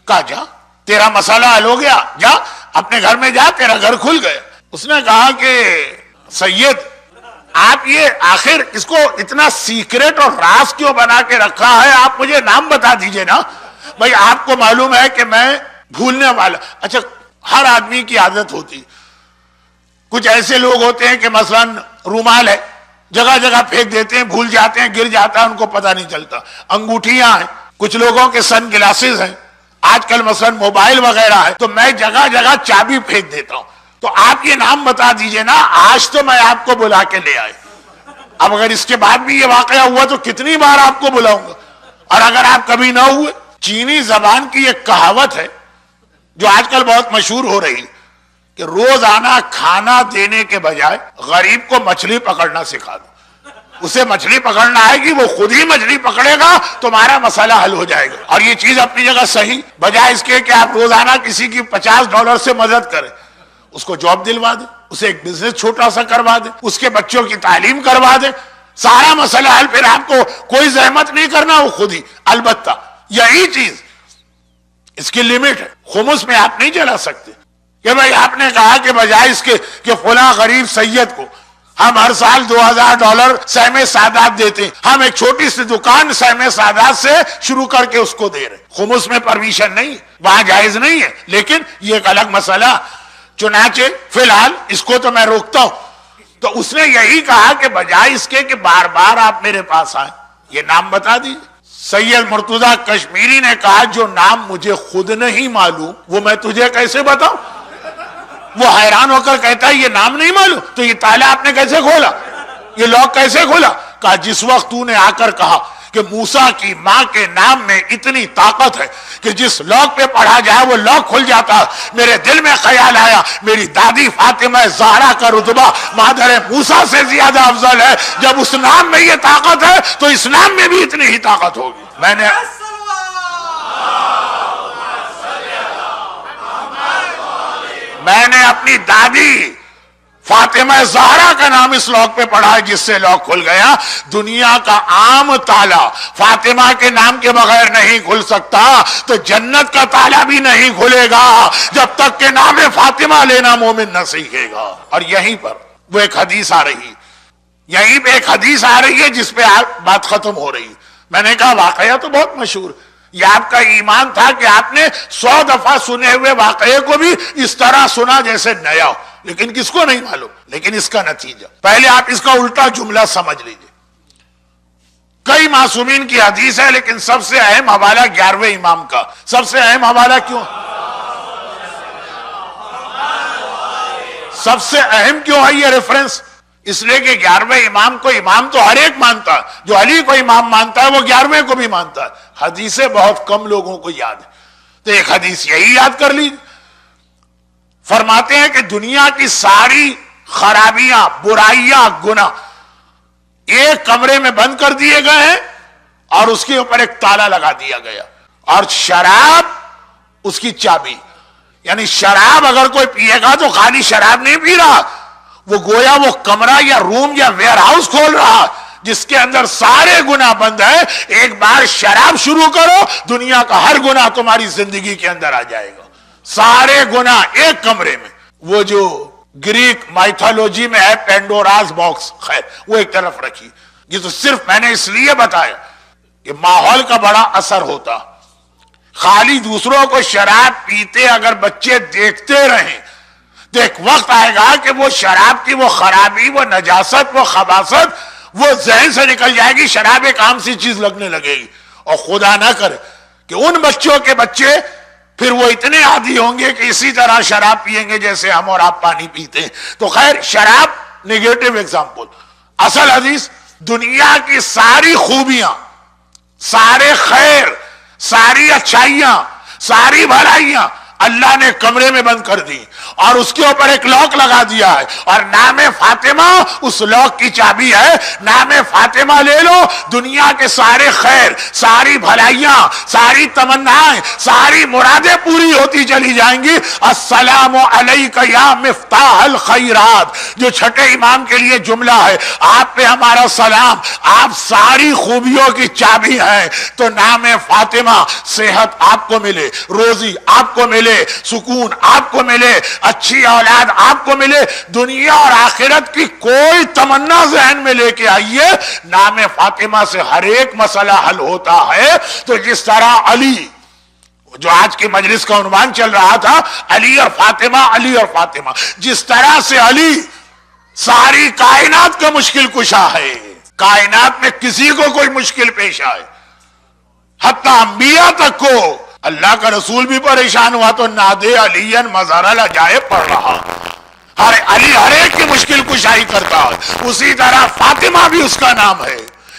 کہا جا تیرا مسئلہ حل ہو گیا, جا اپنے گھر میں جا, تیرا گھر کھل گیا. اس نے کہا کہ سید آپ یہ آخر اس کو اتنا سیکریٹ اور راز کیوں بنا کے رکھا ہے, آپ مجھے نام بتا دیجئے نا. بھائی آپ کو معلوم ہے کہ میں بھولنے والا. اچھا ہر آدمی کی عادت ہوتی, کچھ ایسے لوگ ہوتے ہیں کہ مثلا رومال ہے, جگہ جگہ پھینک دیتے ہیں, بھول جاتے ہیں, گر جاتا ہے, ان کو پتہ نہیں چلتا. انگوٹھیاں ہیں, کچھ لوگوں کے سن گلاسز ہیں, آج کل مثلا موبائل وغیرہ ہے, تو میں جگہ جگہ چابی پھینک دیتا ہوں. تو آپ یہ نام بتا دیجئے نا, آج تو میں آپ کو بلا کے لے آئے. اب اگر اس کے بعد بھی یہ واقعہ ہوا تو کتنی بار آپ کو بلاؤں گا, اور اگر آپ کبھی نہ ہوئے. چینی زبان کی ایک کہاوت ہے جو آج کل بہت مشہور ہو رہی کہ روزانہ کھانا دینے کے بجائے غریب کو مچھلی پکڑنا سکھا دو. اسے مچھلی پکڑنا آئے گی, وہ خود ہی مچھلی پکڑے گا, تمہارا مسئلہ حل ہو جائے گا. اور یہ چیز اپنی جگہ صحیح, بجائے اس کے کہ آپ روزانہ کسی کی $50 سے مدد کریں, اس کو جاب دلوا دیں, اسے ایک بزنس چھوٹا سا کروا دیں, اس کے بچوں کی تعلیم کروا دیں, سارا مسئلہ حل. پھر آپ کو کوئی زحمت نہیں کرنا, وہ خود ہی. البتہ یہی چیز اس کی لیمٹ ہے, خمس میں آپ نہیں چلا سکتے کہ بھائی آپ نے کہا کہ بجائے اس کے کہ فلاں غریب سید کو ہم ہر سال $2000 سہم سادات دیتے ہیں, ہم ایک چھوٹی سی دکان سہم سادات سے شروع کر کے اس کو دے رہے. خمس میں پرمیشن نہیں, وہاں جائز نہیں ہے, لیکن یہ ایک الگ مسئلہ. چنانچہ فی الحال اس کو تو میں روکتا ہوں. تو اس نے یہی کہا کہ بجائے اس کے کہ بار بار آپ میرے پاس آئیں, یہ نام بتا دیجیے. سید مرتضیٰ کشمیری نے کہا جو نام مجھے خود نہیں معلوم وہ میں تجھے کیسے بتاؤں. وہ حیران ہو کر کہتا ہے یہ نام نہیں معلوم, تو یہ تالا آپ نے کیسے کھولا, یہ لاک کیسے کھولا؟ کہا جس وقت تو نے آ کر کہا کہ موسیٰ کی ماں کے نام میں اتنی طاقت ہے کہ جس لاک پہ پڑھا جائے وہ لاک کھل جاتا, میرے دل میں خیال آیا میری دادی فاطمہ زہرا کا رتبہ مادر موسیٰ سے زیادہ افضل ہے. جب اس نام میں یہ طاقت ہے تو اس نام میں بھی اتنی ہی طاقت ہوگی. میں نے میں نے اپنی دادی فاطمہ زہرا کا نام اس لاک پہ پڑھا ہے جس سے لاک کھل گیا. دنیا کا عام تالا فاطمہ کے نام کے بغیر نہیں کھل سکتا تو جنت کا تالا بھی نہیں کھلے گا جب تک کہ نام فاطمہ لینا مومن نہ سیکھے گا. اور یہیں پر وہ ایک حدیث آ رہی, یہیں پہ ایک حدیث آ رہی ہے جس پہ بات ختم ہو رہی. میں نے کہا واقعہ تو بہت مشہور, یہ آپ کا ایمان تھا کہ آپ نے 100 دفعہ سنے ہوئے واقعے کو بھی اس طرح سنا جیسے نیا ہو, لیکن کس کو نہیں معلوم. لیکن اس کا نتیجہ پہلے آپ اس کا الٹا جملہ سمجھ لیجئے. کئی معصومین کی حدیث ہے لیکن سب سے اہم حوالہ 11ویں امام کا. سب سے اہم حوالہ کیوں, سب سے اہم کیوں ہے یہ ریفرنس؟ اس لیے کہ 11ویں امام کو امام تو ہر ایک مانتا ہے, جو علی کو امام مانتا ہے وہ 11ویں کو بھی مانتا ہے. حدیثیں بہت کم لوگوں کو یاد ہے, تو ایک حدیث یہی یاد کر لیجیے. فرماتے ہیں کہ دنیا کی ساری خرابیاں, برائیاں, گناہ ایک کمرے میں بند کر دیے گئے ہیں اور اس کے اوپر ایک تالا لگا دیا گیا, اور شراب اس کی چابی. یعنی شراب اگر کوئی پیے گا تو خالی شراب نہیں پی رہا, وہ گویا وہ کمرہ یا روم یا ویئر ہاؤس کھول رہا جس کے اندر سارے گناہ بند ہیں. ایک بار شراب شروع کرو, دنیا کا ہر گناہ تمہاری زندگی کے اندر آ جائے گا, سارے گناہ ایک کمرے میں. وہ جو گریک مائتھولوجی میں ہے پینڈوراز باکس, خیر وہ ایک طرف رکھی. یہ تو صرف میں نے اس لیے بتایا کہ ماحول کا بڑا اثر ہوتا. خالی دوسروں کو شراب پیتے اگر بچے دیکھتے رہیں تو ایک وقت آئے گا کہ وہ شراب کی وہ خرابی, وہ نجاست, وہ خباثت وہ ذہن سے نکل جائے گی, شراب ایک عام سی چیز لگنے لگے گی. اور خدا نہ کرے کہ ان بچوں کے بچے پھر وہ اتنے عادی ہوں گے کہ اسی طرح شراب پیئیں گے جیسے ہم اور آپ پانی پیتے ہیں. تو خیر شراب نیگیٹو ایگزامپل. اصل حدیث, دنیا کی ساری خوبیاں, سارے خیر, ساری اچھائیاں, ساری بھلائیاں اللہ نے کمرے میں بند کر دی اور اس کے اوپر ایک لاک لگا دیا ہے, اور نام فاطمہ اس لاک کی چابی ہے. نام فاطمہ لے لو, دنیا کے سارے خیر, ساری بھلائیاں, ساری تمنائیں, ساری مرادیں پوری ہوتی چلی جائیں گی. السلام علیک یا مفتاح الخیرات, جو چھٹے امام کے لیے جملہ ہے, آپ پہ ہمارا سلام, آپ ساری خوبیوں کی چابی ہیں. تو نام فاطمہ, صحت آپ کو ملے, روزی آپ کو ملے, سکون آپ کو ملے, اچھی اولاد آپ کو ملے, دنیا اور آخرت کی کوئی تمنا ذہن میں لے کے آئیے, نام فاطمہ سے ہر ایک مسئلہ حل ہوتا ہے. تو جس طرح علی, جو آج کی مجلس کا عنوان چل رہا تھا علی اور فاطمہ, علی اور فاطمہ, جس طرح سے علی ساری کائنات کا مشکل کشا ہے, کائنات میں کسی کو کوئی مشکل پیش آئے, حتی انبیاء تک کو, اللہ کا رسول بھی پریشان ہوا تو نادے علی مزار العجائب پڑھ رہا. ہر علی ہر ایک کی مشکل کشائی کرتا ہے. اسی طرح فاطمہ بھی اس کا نام ہے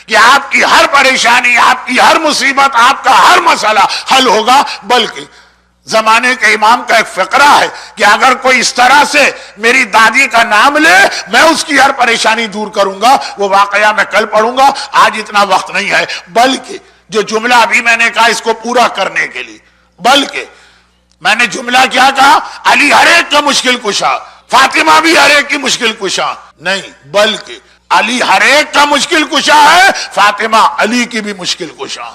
کہ آپ کی ہر پریشانی, آپ کی ہر مصیبت, آپ کا ہر مسئلہ حل ہوگا. بلکہ زمانے کے امام کا ایک فقرہ ہے کہ اگر کوئی اس طرح سے میری دادی کا نام لے میں اس کی ہر پریشانی دور کروں گا. وہ واقعہ میں کل پڑھوں گا, آج اتنا وقت نہیں ہے. بلکہ جو جملہ ابھی میں نے کہا اس کو پورا کرنے کے لیے, بلکہ میں نے جملہ کیا کہا, علی ہر ایک کا مشکل کشا, فاطمہ بھی ہر ایک کی مشکل کشا نہیں, بلکہ علی ہر ایک کا مشکل کشا ہے, فاطمہ علی کی بھی مشکل کشا.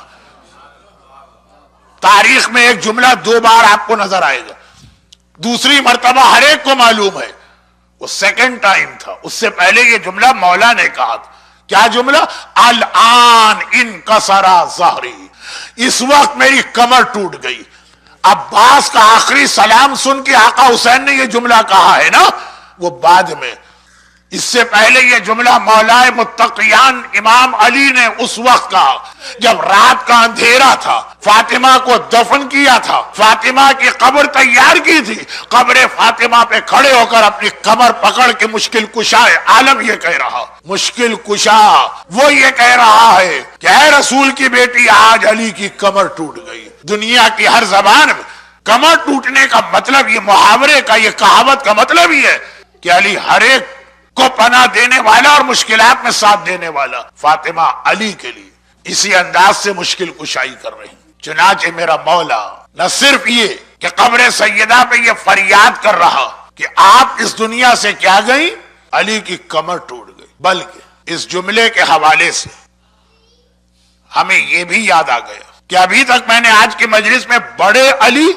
تاریخ میں ایک جملہ 2 بار آپ کو نظر آئے گا, دوسری مرتبہ ہر ایک کو معلوم ہے, وہ سیکنڈ ٹائم تھا. اس سے پہلے یہ جملہ مولا نے کہا تھا. کیا جملہ؟ الان انکسر ظہری, اس وقت میری کمر ٹوٹ گئی. عباس کا آخری سلام سن کے آقا حسین نے یہ جملہ کہا ہے نا, وہ بعد میں. اس سے پہلے یہ جملہ مولا متقیان امام علی نے اس وقت کہا جب رات کا اندھیرا تھا, فاطمہ کو دفن کیا تھا, فاطمہ کی قبر تیار کی تھی, قبر فاطمہ پہ کھڑے ہو کر اپنی کمر پکڑ کے مشکل کشا عالم یہ کہہ رہا, مشکل کشا وہ یہ کہہ رہا ہے کہ اے رسول کی بیٹی آج علی کی کمر ٹوٹ گئی. دنیا کی ہر زبان میں کمر ٹوٹنے کا مطلب, یہ محاورے کا, یہ کہاوت کا مطلب ہی ہے کہ علی ہر ایک کو پناہ دینے والا اور مشکلات میں ساتھ دینے والا. فاطمہ علی کے لیے اسی انداز سے مشکل کشائی کر رہی. چنانچہ میرا مولا نہ صرف یہ کہ قبر سیدہ پہ یہ فریاد کر رہا کہ آپ اس دنیا سے کیا گئی؟ علی کی کمر ٹوٹ گئی۔ بلکہ اس جملے کے حوالے سے ہمیں یہ بھی یاد آ گیا کہ ابھی تک میں نے آج کی مجلس میں بڑے علی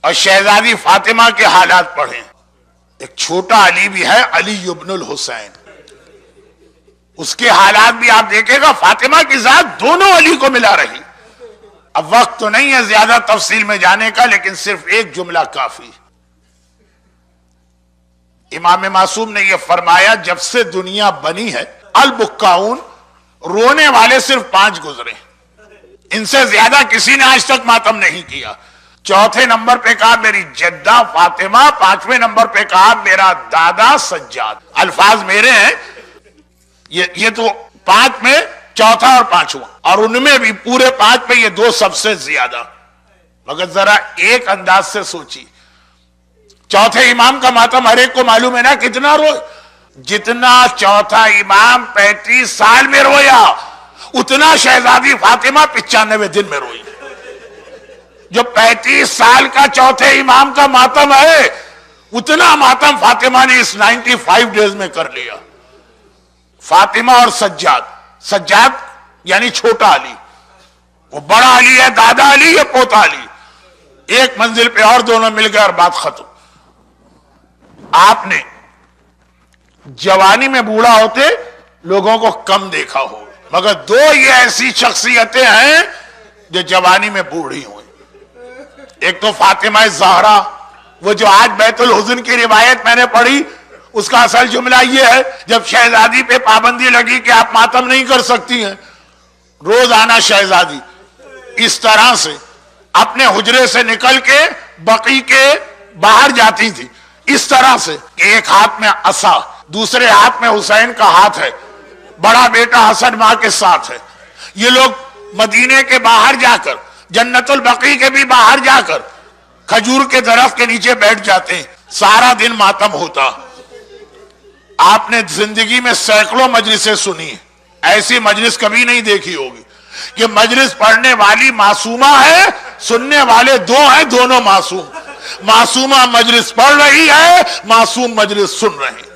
اور شہزادی فاطمہ کے حالات پڑھے، ایک چھوٹا علی بھی ہے، علی ابن الحسین، اس کے حالات بھی آپ دیکھیں گا۔ فاطمہ کی ذات دونوں علی کو ملا رہی۔ اب وقت تو نہیں ہے زیادہ تفصیل میں جانے کا، لیکن صرف ایک جملہ کافی۔ امام معصوم نے یہ فرمایا جب سے دنیا بنی ہے البکاؤن، رونے والے صرف 5 گزرے، ان سے زیادہ کسی نے آج تک ماتم نہیں کیا۔ چوتھے نمبر پہ کہا میری جدہ فاطمہ، 5ویں نمبر پہ کہا میرا دادا سجاد۔ الفاظ میرے ہیں، یہ تو 5 میں چوتھا اور 5واں، اور ان میں بھی پورے 5 میں یہ 2 سب سے زیادہ۔ مگر ذرا ایک انداز سے سوچی، چوتھے امام کا ماتم ہر ایک کو معلوم ہے نا کتنا روئے؟ جتنا چوتھا امام 35 سال میں رویا، اتنا شہزادی فاطمہ 95 دن میں روئی۔ جو 35 سال کا چوتھے امام کا ماتم ہے، اتنا ماتم فاطمہ نے اس 95 ڈیز میں کر لیا۔ فاطمہ اور سجاد، سجاد یعنی چھوٹا علی، وہ بڑا علی ہے، دادا علی یا پوتا علی، ایک منزل پہ اور دونوں مل گئے اور بات ختم۔ آپ نے جوانی میں بوڑھا ہوتے لوگوں کو کم دیکھا ہو، مگر 2 یہ ایسی شخصیتیں ہیں جو جوانی میں بوڑھی ہوئی۔ ایک تو فاطمہ زہرا، وہ جو آج بیت الحزن کی روایت میں نے پڑھی، اس کا اصل جملہ یہ ہے جب شہزادی پہ پابندی لگی کہ آپ ماتم نہیں کر سکتی ہیں، روز آنا شہزادی اس طرح سے اپنے حجرے سے نکل کے بقی کے باہر جاتی تھی، اس طرح سے کہ ایک ہاتھ میں عصا، دوسرے ہاتھ میں حسین کا ہاتھ ہے، بڑا بیٹا حسن ماں کے ساتھ ہے۔ یہ لوگ مدینے کے باہر جا کر، جنت البقیع کے بھی باہر جا کر کھجور کے درخت کے نیچے بیٹھ جاتے ہیں، سارا دن ماتم ہوتا۔ آپ نے زندگی میں سینکڑوں مجلسیں سنی ہیں، ایسی مجلس کبھی نہیں دیکھی ہوگی کہ مجلس پڑھنے والی معصومہ ہے، سننے والے 2 ہیں، دونوں معصوم۔ معصومہ مجلس پڑھ رہی ہے، معصوم مجلس سن رہے ہیں۔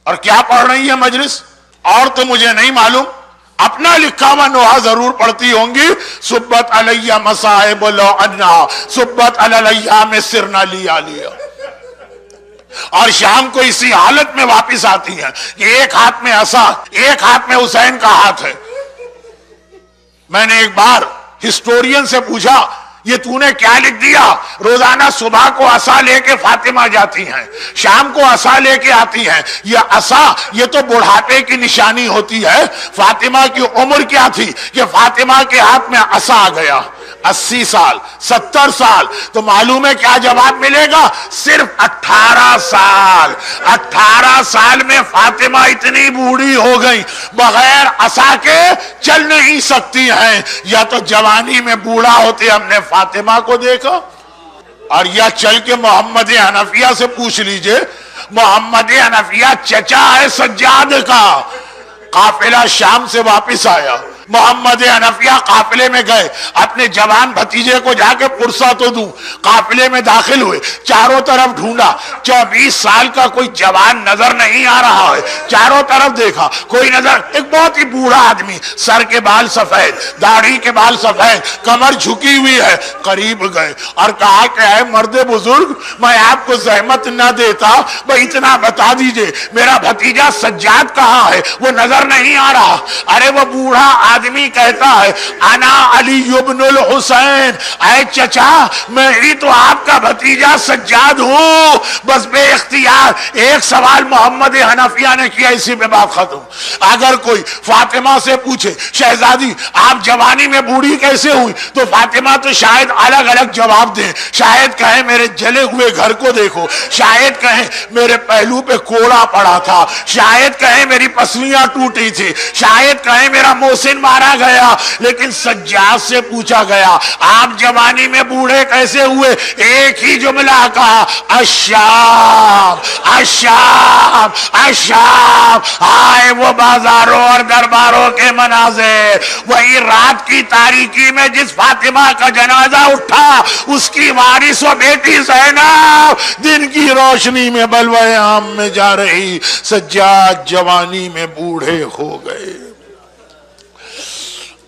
اور کیا پڑھ رہی ہے مجلس؟ اور تو مجھے نہیں معلوم، اپنا لکھا ہوا نوحہ ضرور پڑھتی ہوں گی، صبت علیہ مصائب لو انا صبت علیہ میں سرنا لیا لیا، اور شام کو اسی حالت میں واپس آتی ہیں کہ ایک ہاتھ میں عصا، ایک ہاتھ میں حسین کا ہاتھ ہے۔ میں نے ایک بار ہسٹورین سے پوچھا یہ تو نے کیا لکھ دیا؟ روزانہ صبح کو عصا لے کے فاطمہ جاتی ہیں، شام کو عصا لے کے آتی ہیں۔ یہ عصا یہ تو بڑھاپے کی نشانی ہوتی ہے۔ فاطمہ کی عمر کیا تھی کہ فاطمہ کے ہاتھ میں عصا آ گیا؟ 80 سال، 70 سال، تو معلوم ہے کیا جواب ملے گا؟ صرف 18 سال۔ 18 سال میں فاطمہ اتنی بوڑھی ہو گئی، بغیر عصا کے چل نہیں سکتی ہیں۔ یا تو جوانی میں بوڑھا ہوتے ہم نے فاطمہ کو دیکھا، اور یا چل کے محمد حنفیہ سے پوچھ لیجئے، محمد حنفیہ چچا ہے سجاد کا، قافلہ شام سے واپس آیا، محمد حنفیہ قافلے میں گئے، اپنے جوان بھتیجے کو جا کے پرسہ تو دوں، قافلے میں داخل ہوئے، چاروں طرف ڈھونڈا، 24 سال کا کوئی جوان نظر نہیں آ رہا ہے، چاروں طرف دیکھا کوئی نظر، ایک بہت ہی بوڑھا آدمی، سر کے بال سفید، داڑھی کے بال سفید، کمر جھکی ہوئی ہے، قریب گئے اور کہا کہ اے مرد بزرگ، میں آپ کو زحمت نہ دیتا، میں اتنا بتا دیجئے میرا بھتیجا سجاد کہاں ہے؟ وہ نظر نہیں آ رہا۔ ارے وہ بوڑھا آدمی کہتا ہے انا علی ابن الحسین، اے چچا میں ہی تو آپ کا بھتیجا سجاد ہوں۔ بس بے اختیار ایک سوال محمد حنفیہ نے کیا، اسی پہ بات ختم۔ اگر کوئی فاطمہ سے پوچھے شہزادی آپ جوانی میں بوڑھی کیسے ہوئی، تو فاطمہ تو شاید الگ الگ جواب دیں، شاید کہیں میرے جلے ہوئے گھر کو دیکھو، شاید کہیں میرے پہلو پہ کوڑا پڑا تھا، شاید کہیں میری پسلیاں ٹوٹی تھی، شاید کہیں میرا محسن مارا گیا، لیکن سجاد سے پوچھا گیا. آپ جوانی میں بوڑھے کیسے ہوئے؟ ایک ہی جملہ کہا، الشام الشام الشام. آئے وہ بازاروں اور درباروں کے مناظر، وہی رات کی تاریکی میں جس فاطمہ کا جنازہ اٹھا اس کی وارث و بیٹی زینب دن کی روشنی میں بلوے عام میں جا رہی. سجاد جوانی میں بوڑھے ہو گئے.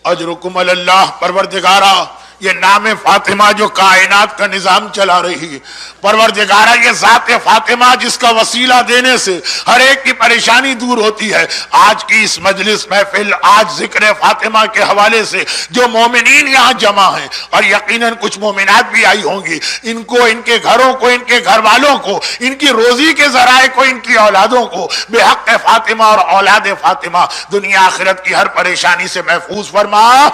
اجرکم اللہ. پروردگارہ یہ نام فاطمہ جو کائنات کا نظام چلا رہی، پروردگارہ یہ ذات فاطمہ جس کا وسیلہ دینے سے ہر ایک کی پریشانی دور ہوتی ہے. آج کی اس مجلس محفل، آج ذکر فاطمہ کے حوالے سے جو مومنین یہاں جمع ہیں اور یقیناً کچھ مومنات بھی آئی ہوں گی، ان کو، ان کے گھروں کو، ان کے گھر والوں کو، ان کی روزی کے ذرائع کو، ان کی اولادوں کو بے حق فاطمہ اور اولاد فاطمہ دنیا آخرت کی ہر پریشانی سے محفوظ فرما.